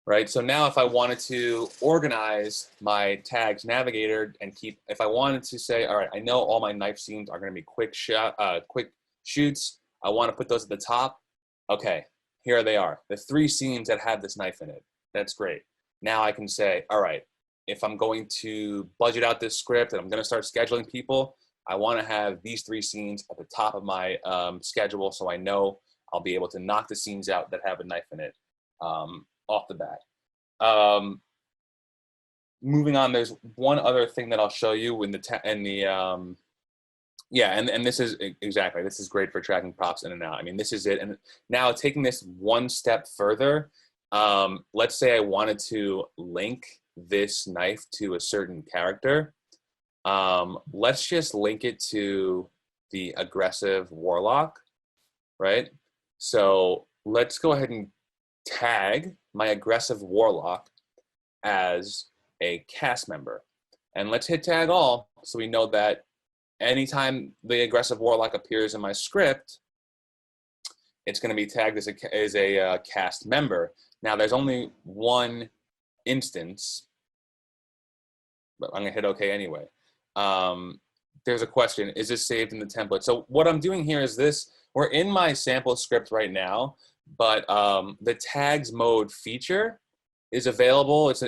Right, so now if I wanted to organize my tags navigator and if I wanted to say, all right, I know all my knife scenes are going to be quick shoots. I want to put those at the top. Okay, here they are, the 3 scenes that have this knife in it. That's great. Now I can say, all right, if I'm going to budget out this script and I'm going to start scheduling people, I want to have these 3 scenes at the top of my schedule, so I know I'll be able to knock the scenes out that have a knife in it off the bat. Moving on, there's one other thing that I'll show you in the yeah, and this is exactly, this is great for tracking props in and out. I mean, this is it. And now taking this one step further, let's say I wanted to link this knife to a certain character. Let's just link it to the aggressive warlock, right? So let's go ahead and tag my aggressive warlock as a cast member. And let's hit tag all so we know that anytime the aggressive warlock appears in my script, it's going to be tagged as a cast member. Now, there's only one instance, but I'm going to hit OK anyway. There's a question, is this saved in the template? So what I'm doing here is this, we're in my sample script right now, but the tags mode feature is available. It's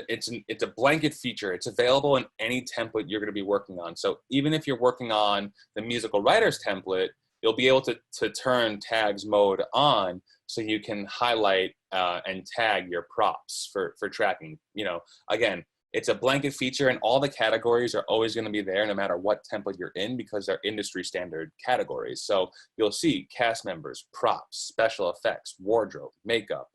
a blanket feature. It's available in any template you're going to be working on. So even if you're working on the musical writers template, you'll be able to turn tags mode on so you can highlight and tag your props for tracking. You know, again, it's a blanket feature and all the categories are always going to be there no matter what template you're in because they're industry standard categories. So you'll see cast members, props, special effects, wardrobe, makeup,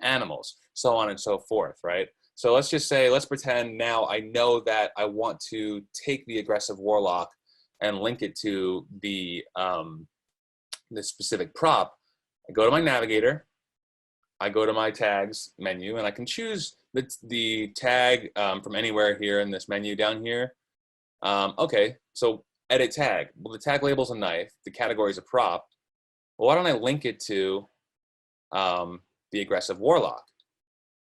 animals, so on and so forth, right? So let's just say, let's pretend now I know that I want to take the aggressive warlock and link it to the specific prop. I go to my navigator, I go to my tags menu, and I can choose the tag from anywhere here in this menu down here. Okay, so edit tag. Well, the tag label's a knife, the category is a prop. Well, why don't I link it to the aggressive warlock?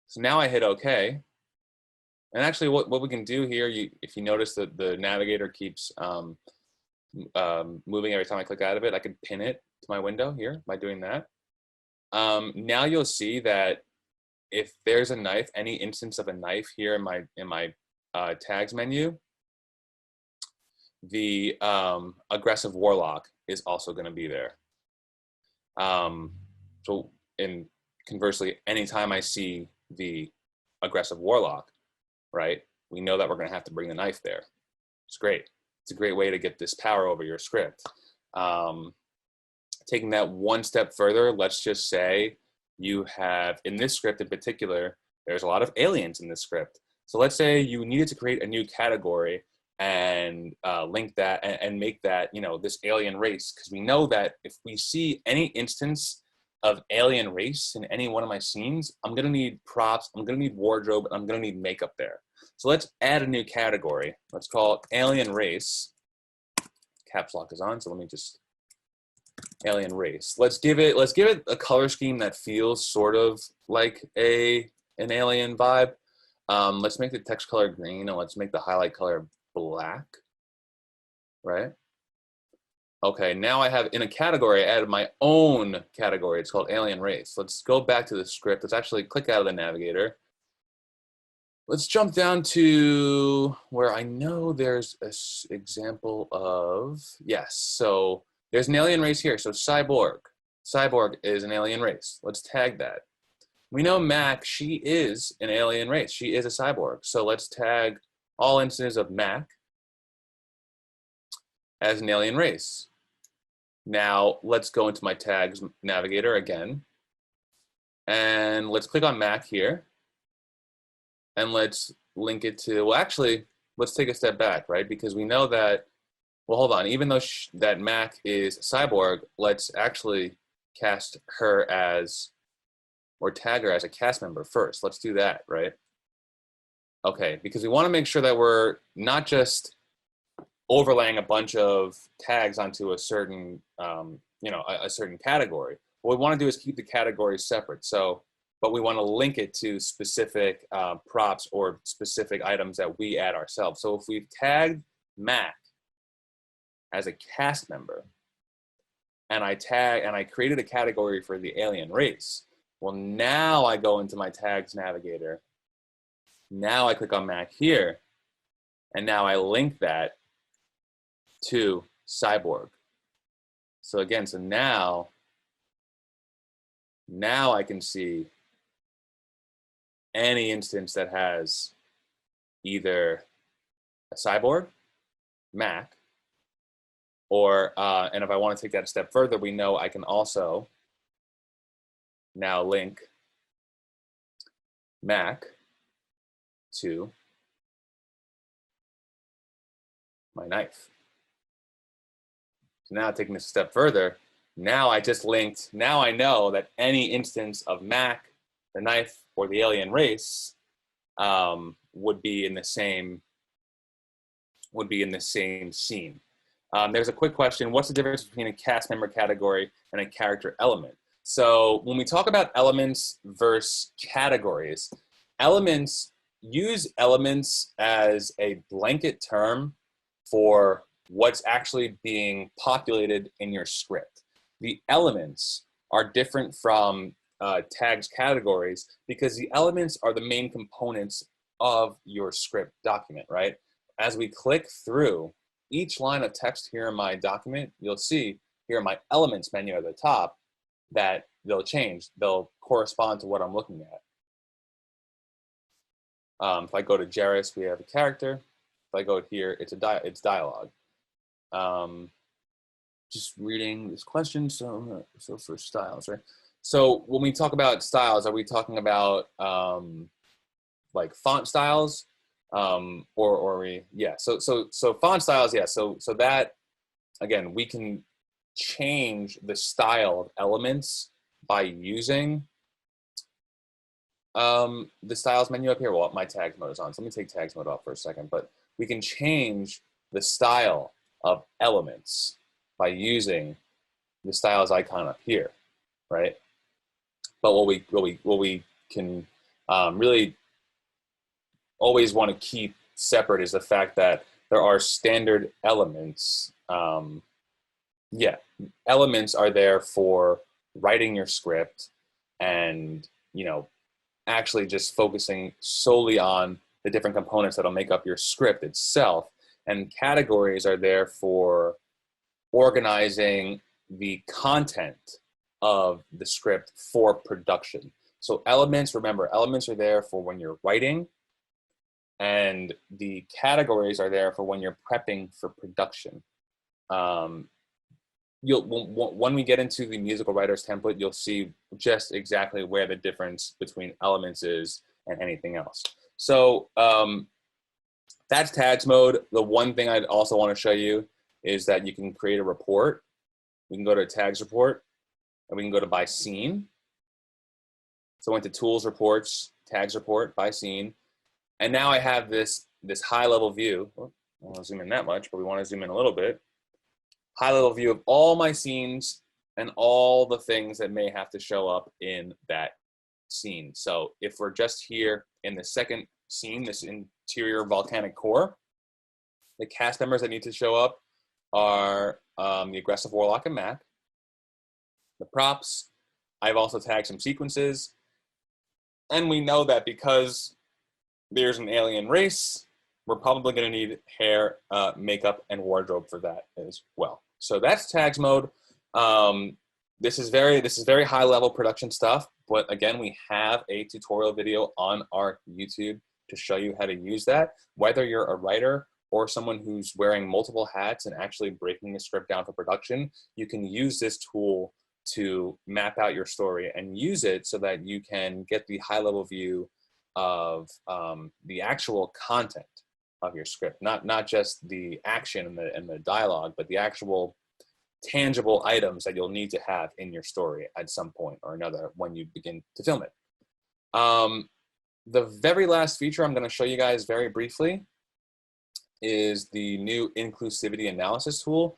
So now I hit OK. And actually what we can do here, if you notice that the navigator keeps moving every time I click out of it, I can pin it to my window here by doing that. Now you'll see that if there's a knife, any instance of a knife here in my tags menu, the aggressive warlock is also going to be there. So conversely, anytime I see the aggressive warlock, right, we know that we're going to have to bring the knife there. It's great. It's a great way to get this power over your script. Taking that one step further, let's just say you have, in this script in particular, there's a lot of aliens in this script. So let's say you needed to create a new category and link that and make that, you know, this alien race, because we know that if we see any instance of alien race in any one of my scenes, I'm going to need props, I'm going to need wardrobe, I'm going to need makeup there. So let's add a new category. Let's call it alien race. Caps lock is on, so let me just alien race. Let's give it a color scheme that feels sort of like an alien vibe. Let's make the text color green and let's make the highlight color black, right? Okay, now I have in a category, I added my own category. It's called alien race. Let's go back to the script. Let's actually click out of the navigator. Let's jump down to where I know there's an example of, yes, so there's an alien race here. So cyborg. Cyborg is an alien race. Let's tag that. We know Mac, she is an alien race. She is a cyborg. So let's tag all instances of Mac as an alien race. Now let's go into my tags navigator again. And let's click on Mac here. And let's link it to, well, actually, let's take a step back, right? Because we know that, well, hold on. Even though that Mac is cyborg, let's actually cast her as, or tag her as a cast member first. Let's do that, right? Okay, because we want to make sure that we're not just overlaying a bunch of tags onto a certain, you know, a certain category. What we want to do is keep the categories separate. So, but we want to link it to specific props or specific items that we add ourselves. So if we've tagged Mac as a cast member, and I created a category for the alien race. Well, now I go into my tags navigator. Now I click on Mac here, and now I link that to Cyborg. So again, so now I can see any instance that has either a Cyborg, Mac, or, and if I want to take that a step further, we know I can also now link Mac to my knife. So now taking this a step further, now I just linked, now I know that any instance of Mac, the knife, or the alien race would be in the same scene. There's a quick question. What's the difference between a cast member category and a character element? So when we talk about elements versus categories, use elements as a blanket term for what's actually being populated in your script. The elements are different from tags categories because the elements are the main components of your script document, right? As we click through each line of text here in my document, you'll see here in my elements menu at the top that they'll change. They'll correspond to what I'm looking at. If I go to Jairus, we have a character. If I go here, it's dialogue. Just reading this question. So for styles, right? So when we talk about styles, are we talking about like font styles? So font styles, yeah. So that, again, we can change the style of elements by using the styles menu up here. Well, my tags mode is on, so let me take tags mode off for a second. But we can change the style of elements by using the styles icon up here, right? But what we can really always want to keep separate is the fact that there are standard elements. Elements are there for writing your script and, actually just focusing solely on the different components that'll make up your script itself. And categories are there for organizing the content of the script for production. So elements, remember, elements are there for when you're writing, and the categories are there for when you're prepping for production. When we get into the musical writer's template, you'll see just exactly where the difference between elements is and anything else. So that's tags mode. The one thing I'd also want to show you is that you can create a report. We can go to tags report, and we can go to by scene. So I went to tools, reports, tags report, by scene. And now I have this high level view. I don't want to zoom in that much, but we want to zoom in a little bit. High level view of all my scenes and all the things that may have to show up in that scene. So if we're just here in the second scene, this interior volcanic core, the cast members that need to show up are the aggressive warlock and Mac. The props, I've also tagged some sequences. And we know that because there's an alien race, we're probably going to need hair, makeup, and wardrobe for that as well. So that's tags mode. This is very high level production stuff, but again, we have a tutorial video on our YouTube to show you how to use that. Whether you're a writer or someone who's wearing multiple hats and actually breaking the script down for production, you can use this tool to map out your story and use it so that you can get the high level view of the actual content of your script, not just the action and the dialogue, but the actual tangible items that you'll need to have in your story at some point or another when you begin to film it. The very last feature I'm going to show you guys very briefly is the new Inclusivity analysis tool.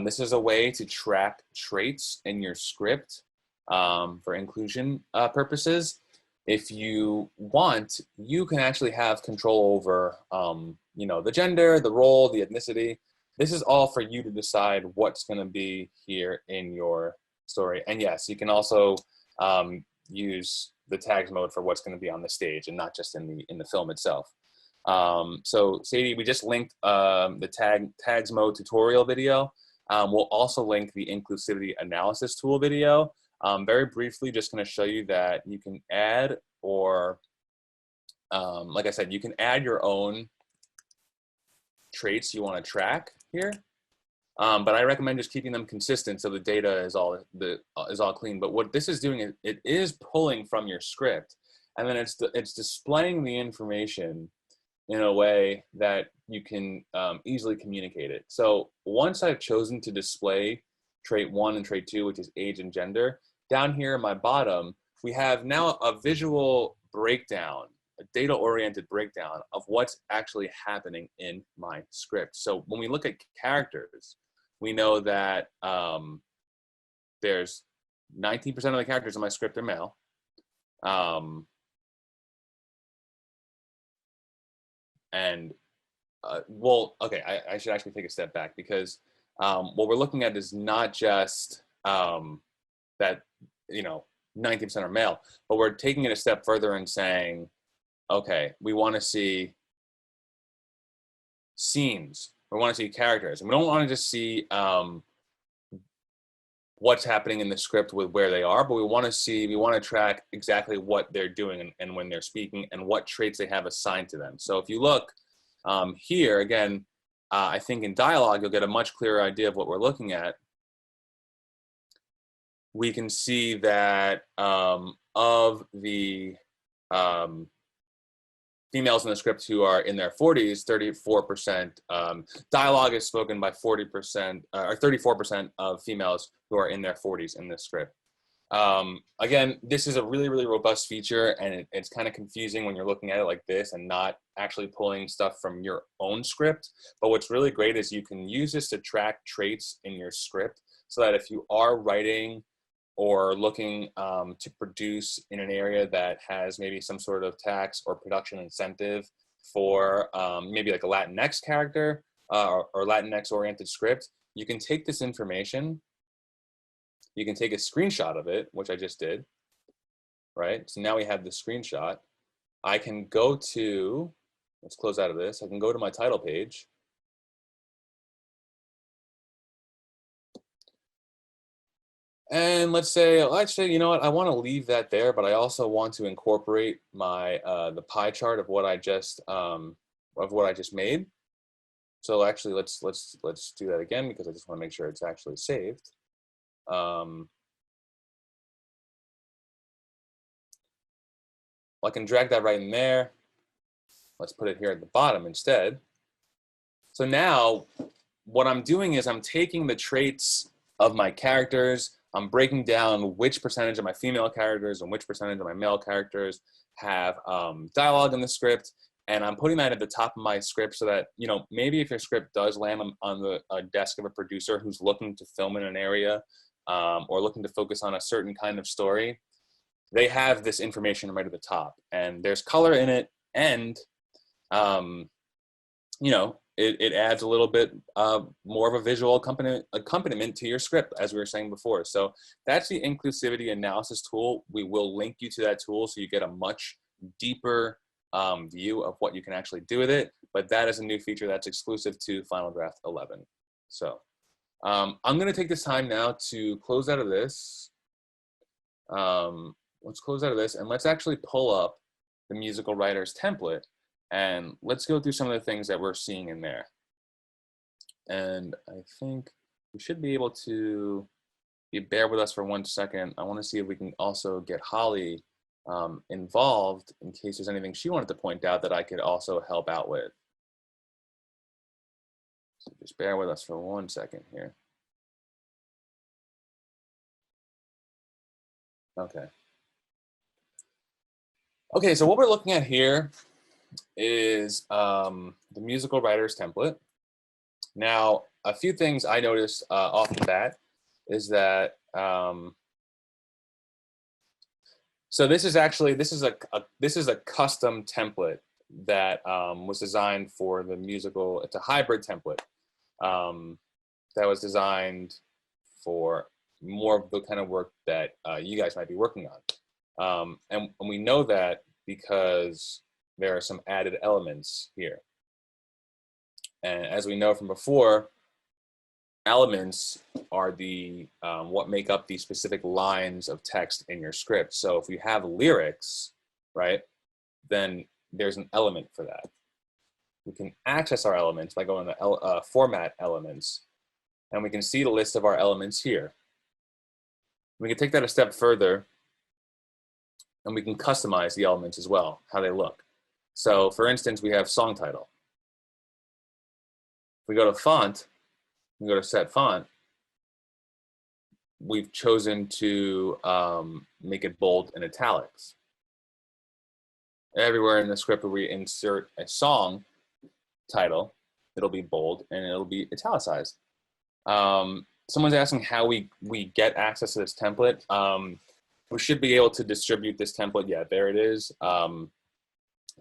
This is a way to track traits in your script for inclusion purposes. If you want, you can actually have control over, the gender, the role, the ethnicity, this is all for you to decide what's going to be here in your story. And yes, you can also use the tags mode for what's going to be on the stage and not just in the film itself. So Sadie, we just linked the tags mode tutorial video. We'll also link the inclusivity analysis tool video. Very briefly, just going to show you that you can add, or like I said, you can add your own traits you want to track here. But I recommend just keeping them consistent so the data is all clean. But what this is doing is it is pulling from your script, and then it's displaying the information in a way that you can easily communicate it. So once I've chosen to display trait 1 and trait 2, which is age and gender, down here in my bottom, we have now a visual breakdown, a data-oriented breakdown of what's actually happening in my script. So when we look at characters, we know that there's 19% of the characters in my script are male. Well, okay, I should actually take a step back, because what we're looking at is not just that, 19% are male, but we're taking it a step further and saying, okay, we want to see scenes, we want to see characters, and we don't want to just see what's happening in the script with where they are, but we want to track exactly what they're doing and when they're speaking and what traits they have assigned to them. So if you look here, again, I think in dialogue, you'll get a much clearer idea of what we're looking at. We can see that of the females in the script who are in their 40s, 34%, dialogue is spoken by 40%, or 34% of females who are in their 40s in this script. Again, this is a really, really robust feature, and it's kind of confusing when you're looking at it like this and not actually pulling stuff from your own script. But what's really great is you can use this to track traits in your script, so that if you are writing or looking to produce in an area that has maybe some sort of tax or production incentive for maybe like a Latinx character or Latinx oriented script, you can take this information, you can take a screenshot of it, which I just did, right? So now we have the screenshot. I can go to, let's close out of this, I can go to my title page. And let's say, actually, you know what? I want to leave that there, but I also want to incorporate my the pie chart of what I just made. So actually, let's do that again, because I just want to make sure it's actually saved. I can drag that right in there. Let's put it here at the bottom instead. So now, what I'm doing is I'm taking the traits of my characters. I'm breaking down which percentage of my female characters and which percentage of my male characters have dialogue in the script, and I'm putting that at the top of my script so that, maybe if your script does land on the desk of a producer who's looking to film in an area or looking to focus on a certain kind of story, they have this information right at the top, and there's color in it, and it adds a little bit more of a visual accompaniment to your script, as we were saying before. So that's the inclusivity analysis tool. We will link you to that tool so you get a much deeper view of what you can actually do with it. But that is a new feature that's exclusive to Final Draft 11. So I'm going to take this time now to close out of this. Let's close out of this, and let's actually pull up the musical writer's template. And let's go through some of the things that we're seeing in there. And I think we should be able to, bear with us for 1 second. I want to see if we can also get Holly involved in case there's anything she wanted to point out that I could also help out with. So just bear with us for 1 second here. Okay. Okay, so what we're looking at here is the musical writer's template. Now, a few things I noticed off the bat is that so this is a custom template that was designed for the musical. It's a hybrid template. that was designed for more of the kind of work that you guys might be working on. And we know that because there are some added elements here. And as we know from before, elements are the what make up the specific lines of text in your script. So if you have lyrics, right, then there's an element for that. We can access our elements by going to Format Elements, and we can see the list of our elements here. We can take that a step further, and we can customize the elements as well, how they look. So for instance, we have song title. If we go to font, we go to set font, we've chosen to make it bold and italics. Everywhere in the script where we insert a song title, it'll be bold and it'll be italicized. Someone's asking how we get access to this template. We should be able to distribute this template. Yeah, there it is.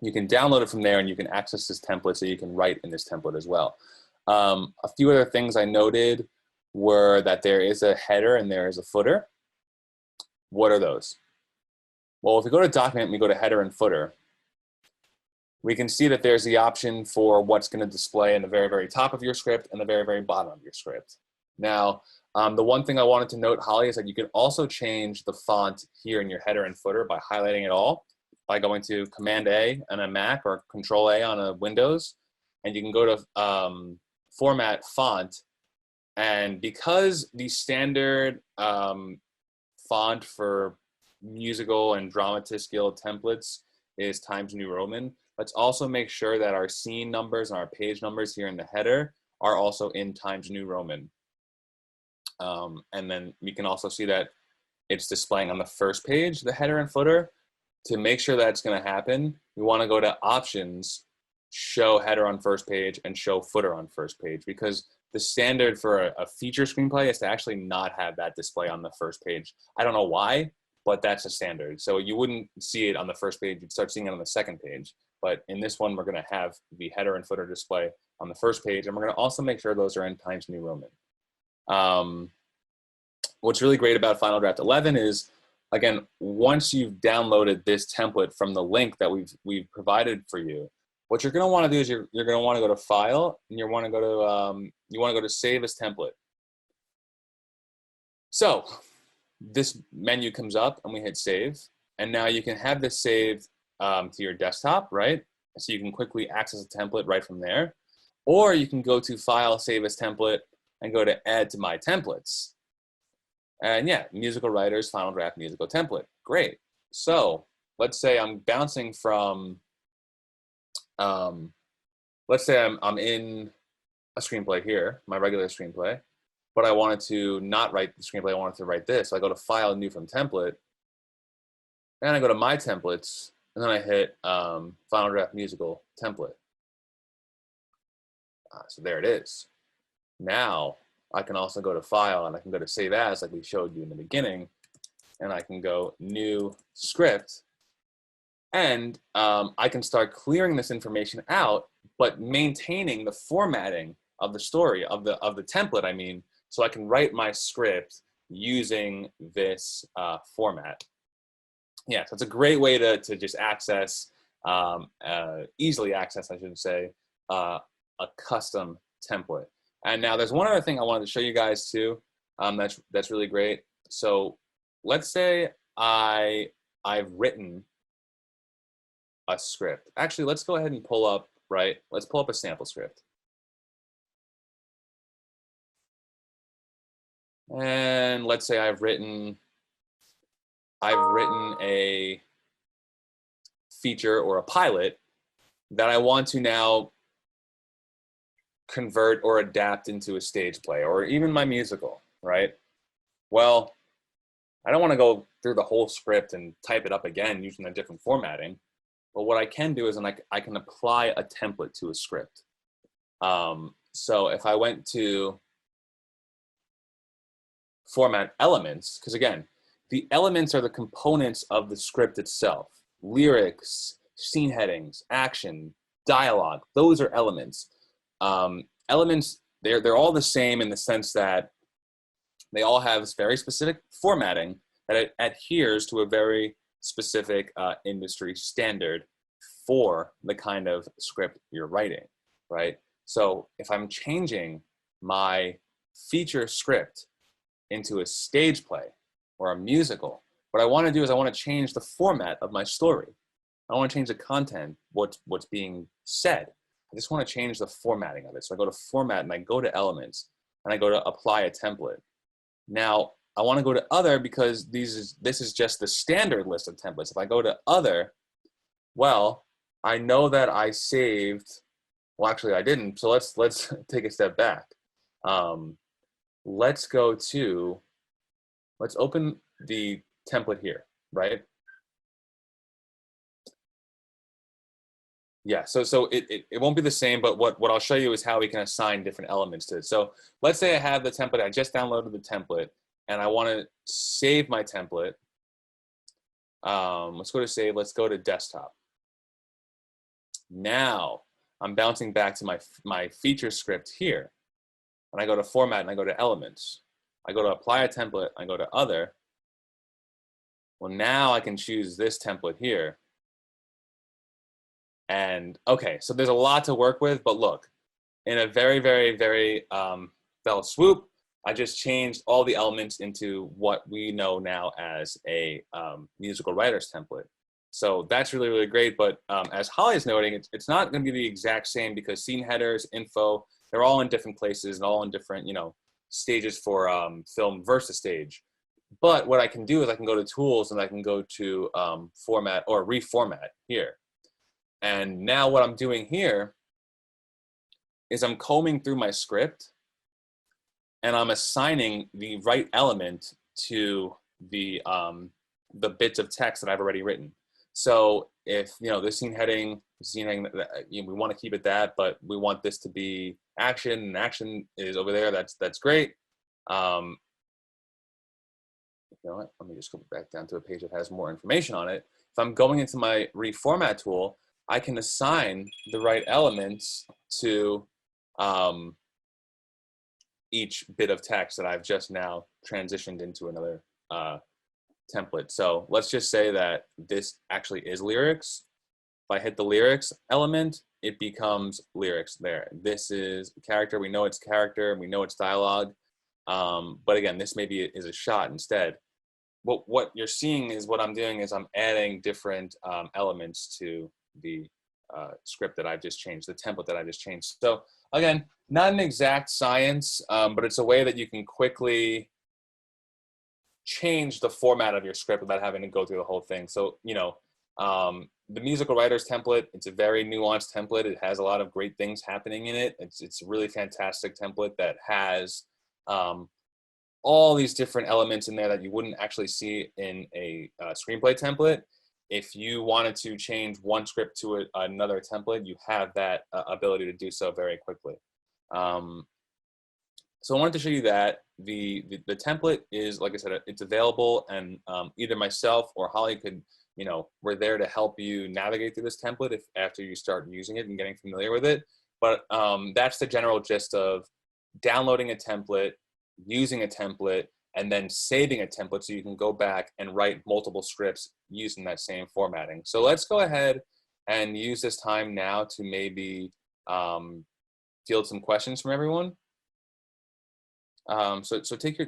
You can download it from there and you can access this template so you can write in this template as well. A few other things I noted were that there is a header and there is a footer. What are those? Well, if we go to document and we go to header and footer, we can see that there's the option for what's going to display in the very, very top of your script and the very, very bottom of your script. Now, the one thing I wanted to note, Holly, is that you can also change the font here in your header and footer by highlighting it all, by going to Command A on a Mac or Control A on a Windows, and you can go to Format Font, and because the standard font for musical and dramatist guild templates is Times New Roman, let's also make sure that our scene numbers and our page numbers here in the header are also in Times New Roman. And then we can also see that it's displaying on the first page, the header and footer. To make sure that's going to happen, we want to go to Options, Show Header on First Page, and Show Footer on First Page, because the standard for a feature screenplay is to actually not have that display on the first page. I don't know why, but that's a standard. So you wouldn't see it on the first page, you'd start seeing it on the second page. But in this one, we're going to have the header and footer display on the first page, and we're going to also make sure those are in Times New Roman. What's really great about Final Draft 11 is, again, once you've downloaded this template from the link that we've provided for you, what you're going to want to do is you're going to want to go to File, and you want to go to Save as Template. So this menu comes up, and we hit Save, and now you can have this saved to your desktop, right? So you can quickly access a template right from there, or you can go to File, Save as Template, and go to Add to My Templates. And yeah, musical writers, Final Draft musical template. Great. So let's say I'm bouncing from, let's say I'm in a screenplay here, my regular screenplay, but I wanted to not write the screenplay, I wanted to write this. So I go to File, New from Template, and I go to My Templates, and then I hit Final Draft musical template. So there it is. Now, I can also go to File, and I can go to Save As, like we showed you in the beginning, and I can go New Script, and I can start clearing this information out, but maintaining the formatting of the story, of the template, I mean, so I can write my script using this format. Yeah, so it's a great way to just access, easily access, I should say, a custom template. And now there's one other thing I wanted to show you guys too. That's really great. So let's say I've written a script. Actually, let's go ahead and pull up, right? Let's pull up a sample script. And let's say I've written a feature or a pilot that I want to now convert or adapt into a stage play, or even my musical, right? Well, I don't want to go through the whole script and type it up again using a different formatting. But what I can do is I can apply a template to a script. So if I went to Format Elements, because again, the elements are the components of the script itself. Lyrics, scene headings, action, dialogue, those are elements. Elements they're all the same in the sense that they all have this very specific formatting that it adheres to a very specific industry standard for the kind of script you're writing, right? So if I'm changing my feature script into a stage play or a musical, what I want to do is I want to change the format of my story. I don't want to change the content, what's being said. I just want to change the formatting of it. So I go to Format and I go to Elements and I go to Apply a Template. Now, I want to go to Other because this is just the standard list of templates. If I go to Other, well, I know that I saved, well, actually I didn't. So let's take a step back. Let's open the template here, right? Yeah, so it won't be the same, but what I'll show you is how we can assign different elements to it. So let's say I have the template, I just downloaded the template, and I want to save my template. Let's go to Save, let's go to Desktop. Now, I'm bouncing back to my feature script here. And I go to Format and I go to Elements. I go to Apply a Template, I go to Other. Well, now I can choose this template here. And okay, so there's a lot to work with, but look, in a very, very, very fell swoop, I just changed all the elements into what we know now as a musical writer's template. So that's really, really great. But as Holly is noting, it's not going to be the exact same because scene headers, info, they're all in different places and all in different, stages for film versus stage. But what I can do is I can go to Tools and I can go to Format or Reformat here. And now what I'm doing here is I'm combing through my script and I'm assigning the right element to the bits of text that I've already written. So if, the scene heading, we want to keep it that, but we want this to be action, and action is over there, that's great. You know what, let me just go back down to a page that has more information on it. If I'm going into my Reformat tool, I can assign the right elements to each bit of text that I've just now transitioned into another template. So let's just say that this actually is lyrics. If I hit the lyrics element, it becomes lyrics there. This is character, we know it's character, we know it's dialogue. But again, this maybe is a shot instead. What you're seeing is what I'm doing is I'm adding different elements to the script that I've just changed, the template that I just changed. So again, not an exact science, but it's a way that you can quickly change the format of your script without having to go through the whole thing. So, the musical writer's template, it's a very nuanced template. It has a lot of great things happening in it. It's a really fantastic template that has all these different elements in there that you wouldn't actually see in a screenplay template. If you wanted to change one script to another template, you have that ability to do so very quickly. So I wanted to show you that the template is, like I said, it's available, and either myself or Holly could, we're there to help you navigate through this template if after you start using it and getting familiar with it. But that's the general gist of downloading a template, using a template, and then saving a template so you can go back and write multiple scripts using that same formatting. So let's go ahead and use this time now to maybe field some questions from everyone. So take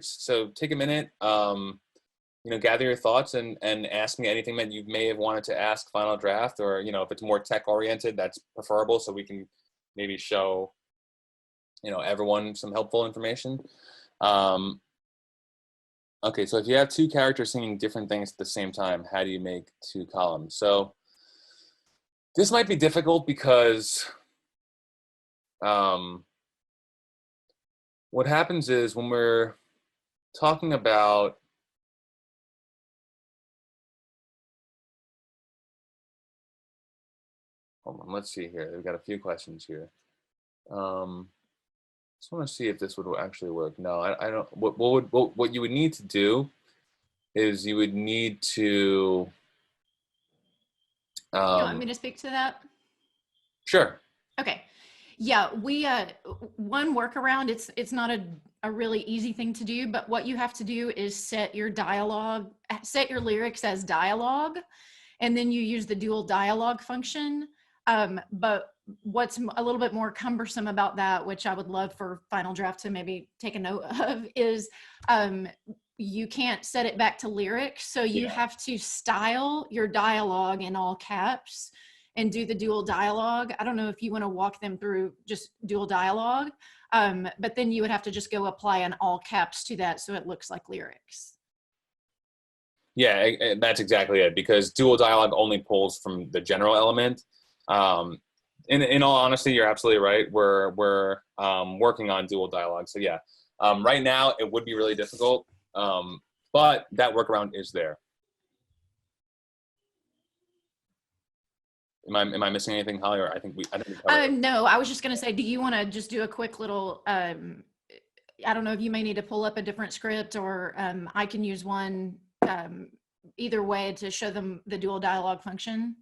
a minute, gather your thoughts and ask me anything that you may have wanted to ask Final Draft, or if it's more tech oriented, that's preferable, so we can maybe show everyone some helpful information. Okay, so if you have two characters singing different things at the same time, how do you make two columns? So this might be difficult because what happens is when we're talking about hold on, let's see here. We've got a few questions here. Just want to see if this would actually work. No, I don't. What you would need to do is you would need to. You want me to speak to that? Sure. Okay. Yeah, we one workaround, it's not a really easy thing to do, but what you have to do is set your dialogue, set your lyrics as dialogue, and then you use the dual dialogue function. But what's a little bit more cumbersome about that, which I would love for Final Draft to maybe take a note of, is you can't set it back to lyrics. So you have to style your dialogue in all caps and do the dual dialogue. I don't know if you want to walk them through just dual dialogue, but then you would have to just go apply an all caps to that so it looks like lyrics. Yeah, that's exactly it, because dual dialogue only pulls from the general element. In all honesty, you're absolutely right. We're working on dual dialogue. So yeah, right now it would be really difficult, but that workaround is there. Am I missing anything, Holly? Or I think we covered it. No, I was just going to say, do you want to just do a quick little, I don't know if you may need to pull up a different script, or I can use one, either way to show them the dual dialogue function.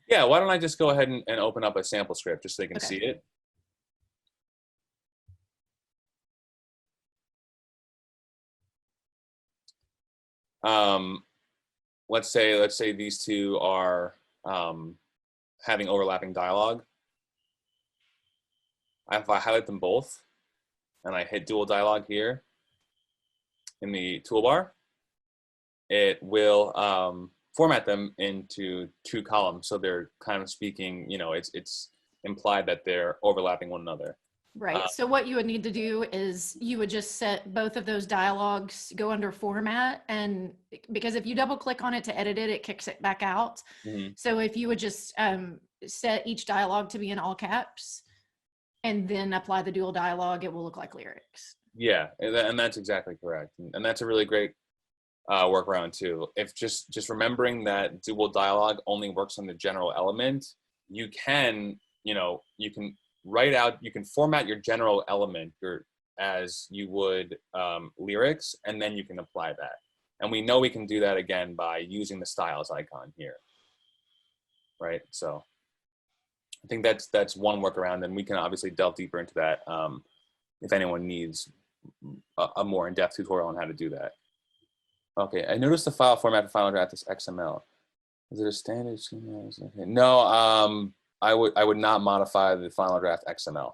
Yeah, why don't I just go ahead and open up a sample script just so they can see it. Let's say these two are having overlapping dialogue. If I highlight them both and I hit dual dialogue here in the toolbar, it will format them into two columns. So they're kind of speaking, you know, it's implied that they're overlapping one another. Right. So what you would need to do is you would just set both of those dialogues, go under format, and because if you double click on it to edit it, it kicks it back out. So if you would just set each dialogue to be in all caps and then apply the dual dialogue, it will look like lyrics. Yeah, and that's exactly correct. And that's a really great workaround too. If just remembering that dual dialogue only works on the general element, you can, you know, you can write out, you can format your general element as you would lyrics, and then you can apply that. And we know we can do that again by using the styles icon here, right? So I think that's one workaround, and we can obviously delve deeper into that if anyone needs a more in-depth tutorial on how to do that. Okay, I noticed the file format for Final Draft is XML. Is it a standard? Okay. No, I would not modify the Final Draft XML.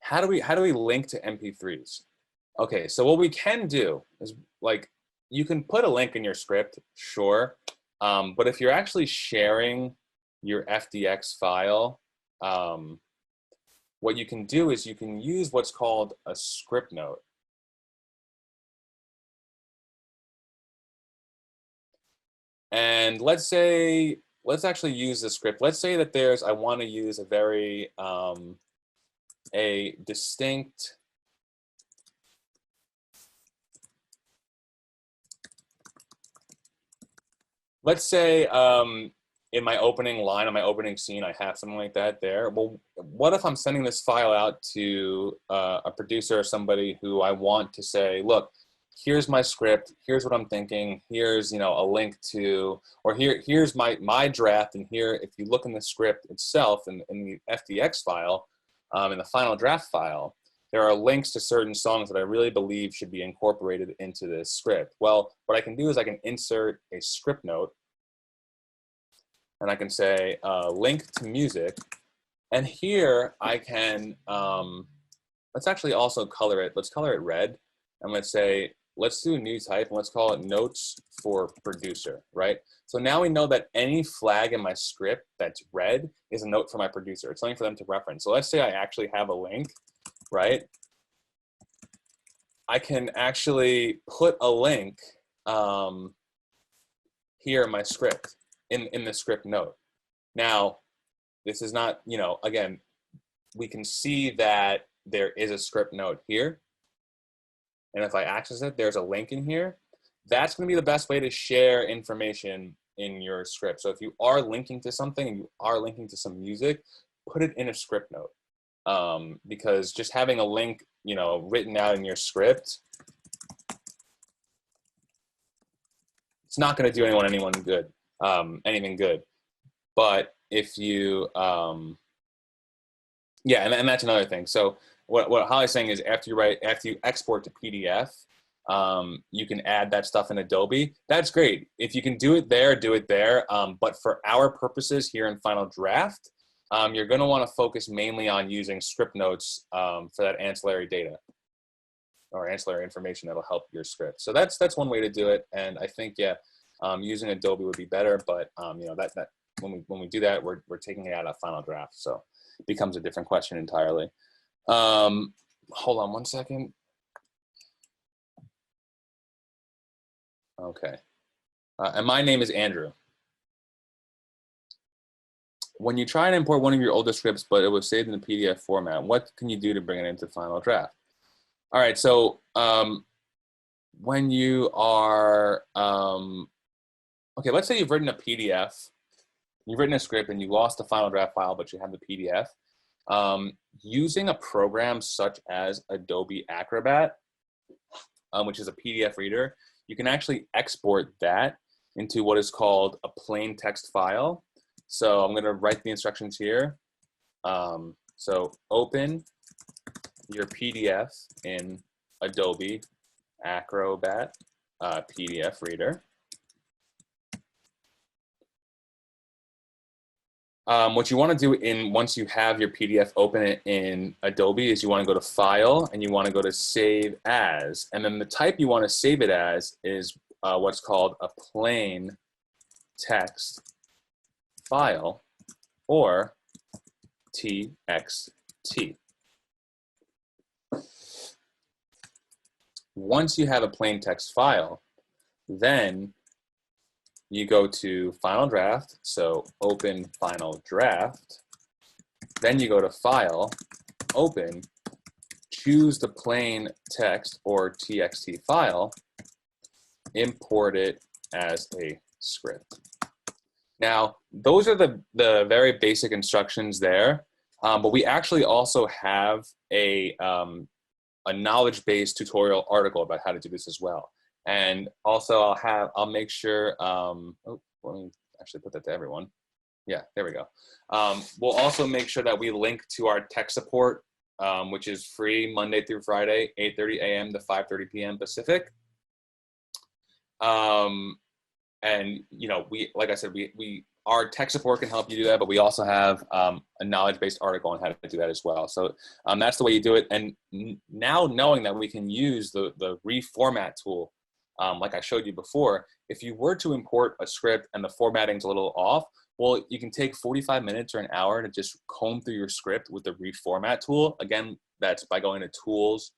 How do we link to MP3s? Okay, so what we can do is, like, you can put a link in your script, sure, but if you're actually sharing your FDX file, what you can do is you can use what's called a script note. And let's actually use the script. Let's say that I want to use a very, a distinct, let's say in my opening line, on my opening scene, I have something like that there. Well, what if I'm sending this file out to a producer or somebody who I want to say, look, here's my script, here's what I'm thinking, here's, you know, a link to, or here's my draft, and here, if you look in the script itself, in the FDX file, in the Final Draft file, there are links to certain songs that I really believe should be incorporated into this script. Well, what I can do is I can insert a script note, and I can say link to music, and here I can, let's actually also color it. Let's color it red, and let's say, let's do a new type, and let's call it notes for producer, right? So now we know that any flag in my script that's red is a note for my producer. It's something for them to reference. So let's say I actually have a link, right? I can actually put a link here in my script, in the script note. Now, this is not, you know, again, we can see that there is a script note here. And if I access it, there's a link in here. That's going to be the best way to share information in your script. So if you are linking to something and you are linking to some music, put it in a script note. Because just having a link, you know, written out in your script, it's not going to do anyone good. anything good. But if you, yeah, and that's another thing. So what Holly's saying is after you export to PDF, you can add that stuff in Adobe. That's great. If you can do it there, do it there. But for our purposes here in Final Draft, you're going to want to focus mainly on using script notes for that ancillary data or ancillary information that'll help your script. So that's one way to do it. And I think, yeah, using Adobe would be better. But you know, that when we do that, we're taking it out of Final Draft. So it becomes a different question entirely. Hold on one second. Okay. And my name is Andrew. When you try and import one of your older scripts, but it was saved in the PDF format, what can you do to bring it into Final Draft? All right, so when you are, okay, let's say you've written a PDF, you've written a script and you lost the Final Draft file, but you have the PDF. Using a program such as Adobe Acrobat, which is a PDF reader, you can actually export that into what is called a plain text file. So I'm going to write the instructions here. So open your PDF in Adobe Acrobat PDF reader. What you want to do once you have your PDF open in Adobe is you want to go to File and you want to go to Save As. And then the type you want to save it as is what's called a plain text file or TXT. Once you have a plain text file, then you go to Final Draft, so open Final Draft, then you go to File, open, choose the plain text or TXT file, import it as a script. Now, those are the very basic instructions there, but we actually also have a knowledge-based tutorial article about how to do this as well. And also I'll make sure, oh, let me actually put that to everyone. Yeah, there we go. We'll also make sure that we link to our tech support, which is free Monday through Friday, 8:30 a.m. to 5:30 p.m. Pacific. And you know, like I said, our tech support can help you do that, but we also have a knowledge-based article on how to do that as well. So that's the way you do it. And now knowing that we can use the Reformat tool, like I showed you before, if you were to import a script and the formatting's a little off, well, you can take 45 minutes or an hour to just comb through your script with the Reformat tool. Again, that's by going to Tools,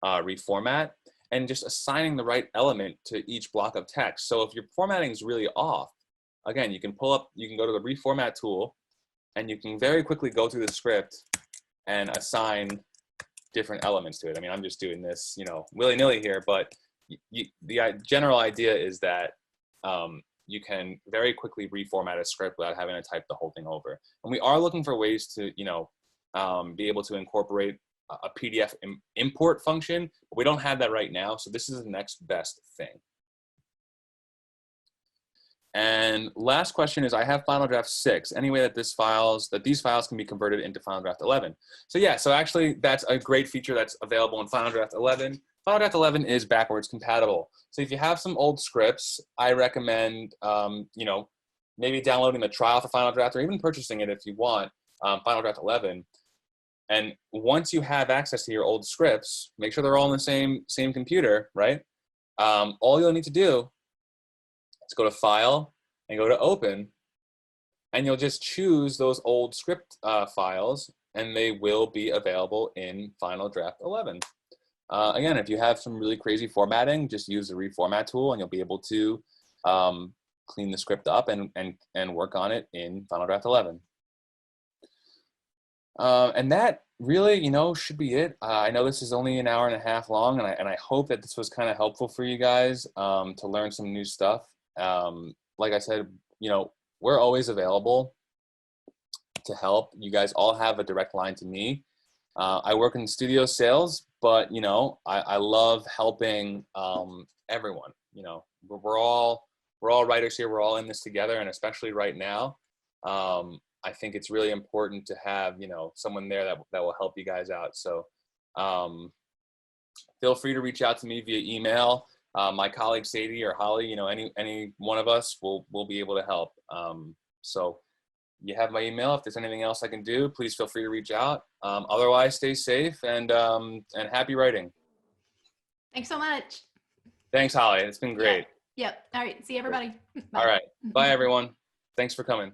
Reformat, and just assigning the right element to each block of text. So if your formatting is really off, again, you can go to the Reformat tool, and you can very quickly go through the script and assign different elements to it. I mean, I'm just doing this, you know, willy-nilly here, but the general idea is that you can very quickly reformat a script without having to type the whole thing over. And we are looking for ways to, you know, be able to incorporate a PDF import function, but we don't have that right now. So this is the next best thing. And last question is, I have Final Draft 6. Any way that these files can be converted into Final Draft 11? So yeah, so actually that's a great feature that's available in Final Draft 11. Final Draft 11 is backwards compatible. So if you have some old scripts, I recommend, you know, maybe downloading the trial for Final Draft or even purchasing it if you want, Final Draft 11. And once you have access to your old scripts, make sure they're all on the same computer, right? All you'll need to do is go to File and go to Open, and you'll just choose those old script files, and they will be available in Final Draft 11. Again, if you have some really crazy formatting, just use the Reformat tool, and you'll be able to clean the script up and work on it in Final Draft 11. And that really, you know, should be it. I know this is only an hour and a half long, and I hope that this was kind of helpful for you guys to learn some new stuff. Like I said, you know, we're always available to help. You guys all have a direct line to me. I work in studio sales, but, you know, I love helping everyone. You know, we're all we're all writers here. We're all in this together, and especially right now, I think it's really important to have, you know, someone there that will help you guys out. So feel free to reach out to me via email. My colleague Sadie or Holly, you know, any one of us will be able to help. So you have my email. If there's anything else I can do, please feel free to reach out. Otherwise, stay safe and happy writing. Thanks so much. Thanks, Holly. It's been great. Yep. All right. See everybody. Bye. All right. Bye, everyone. Thanks for coming.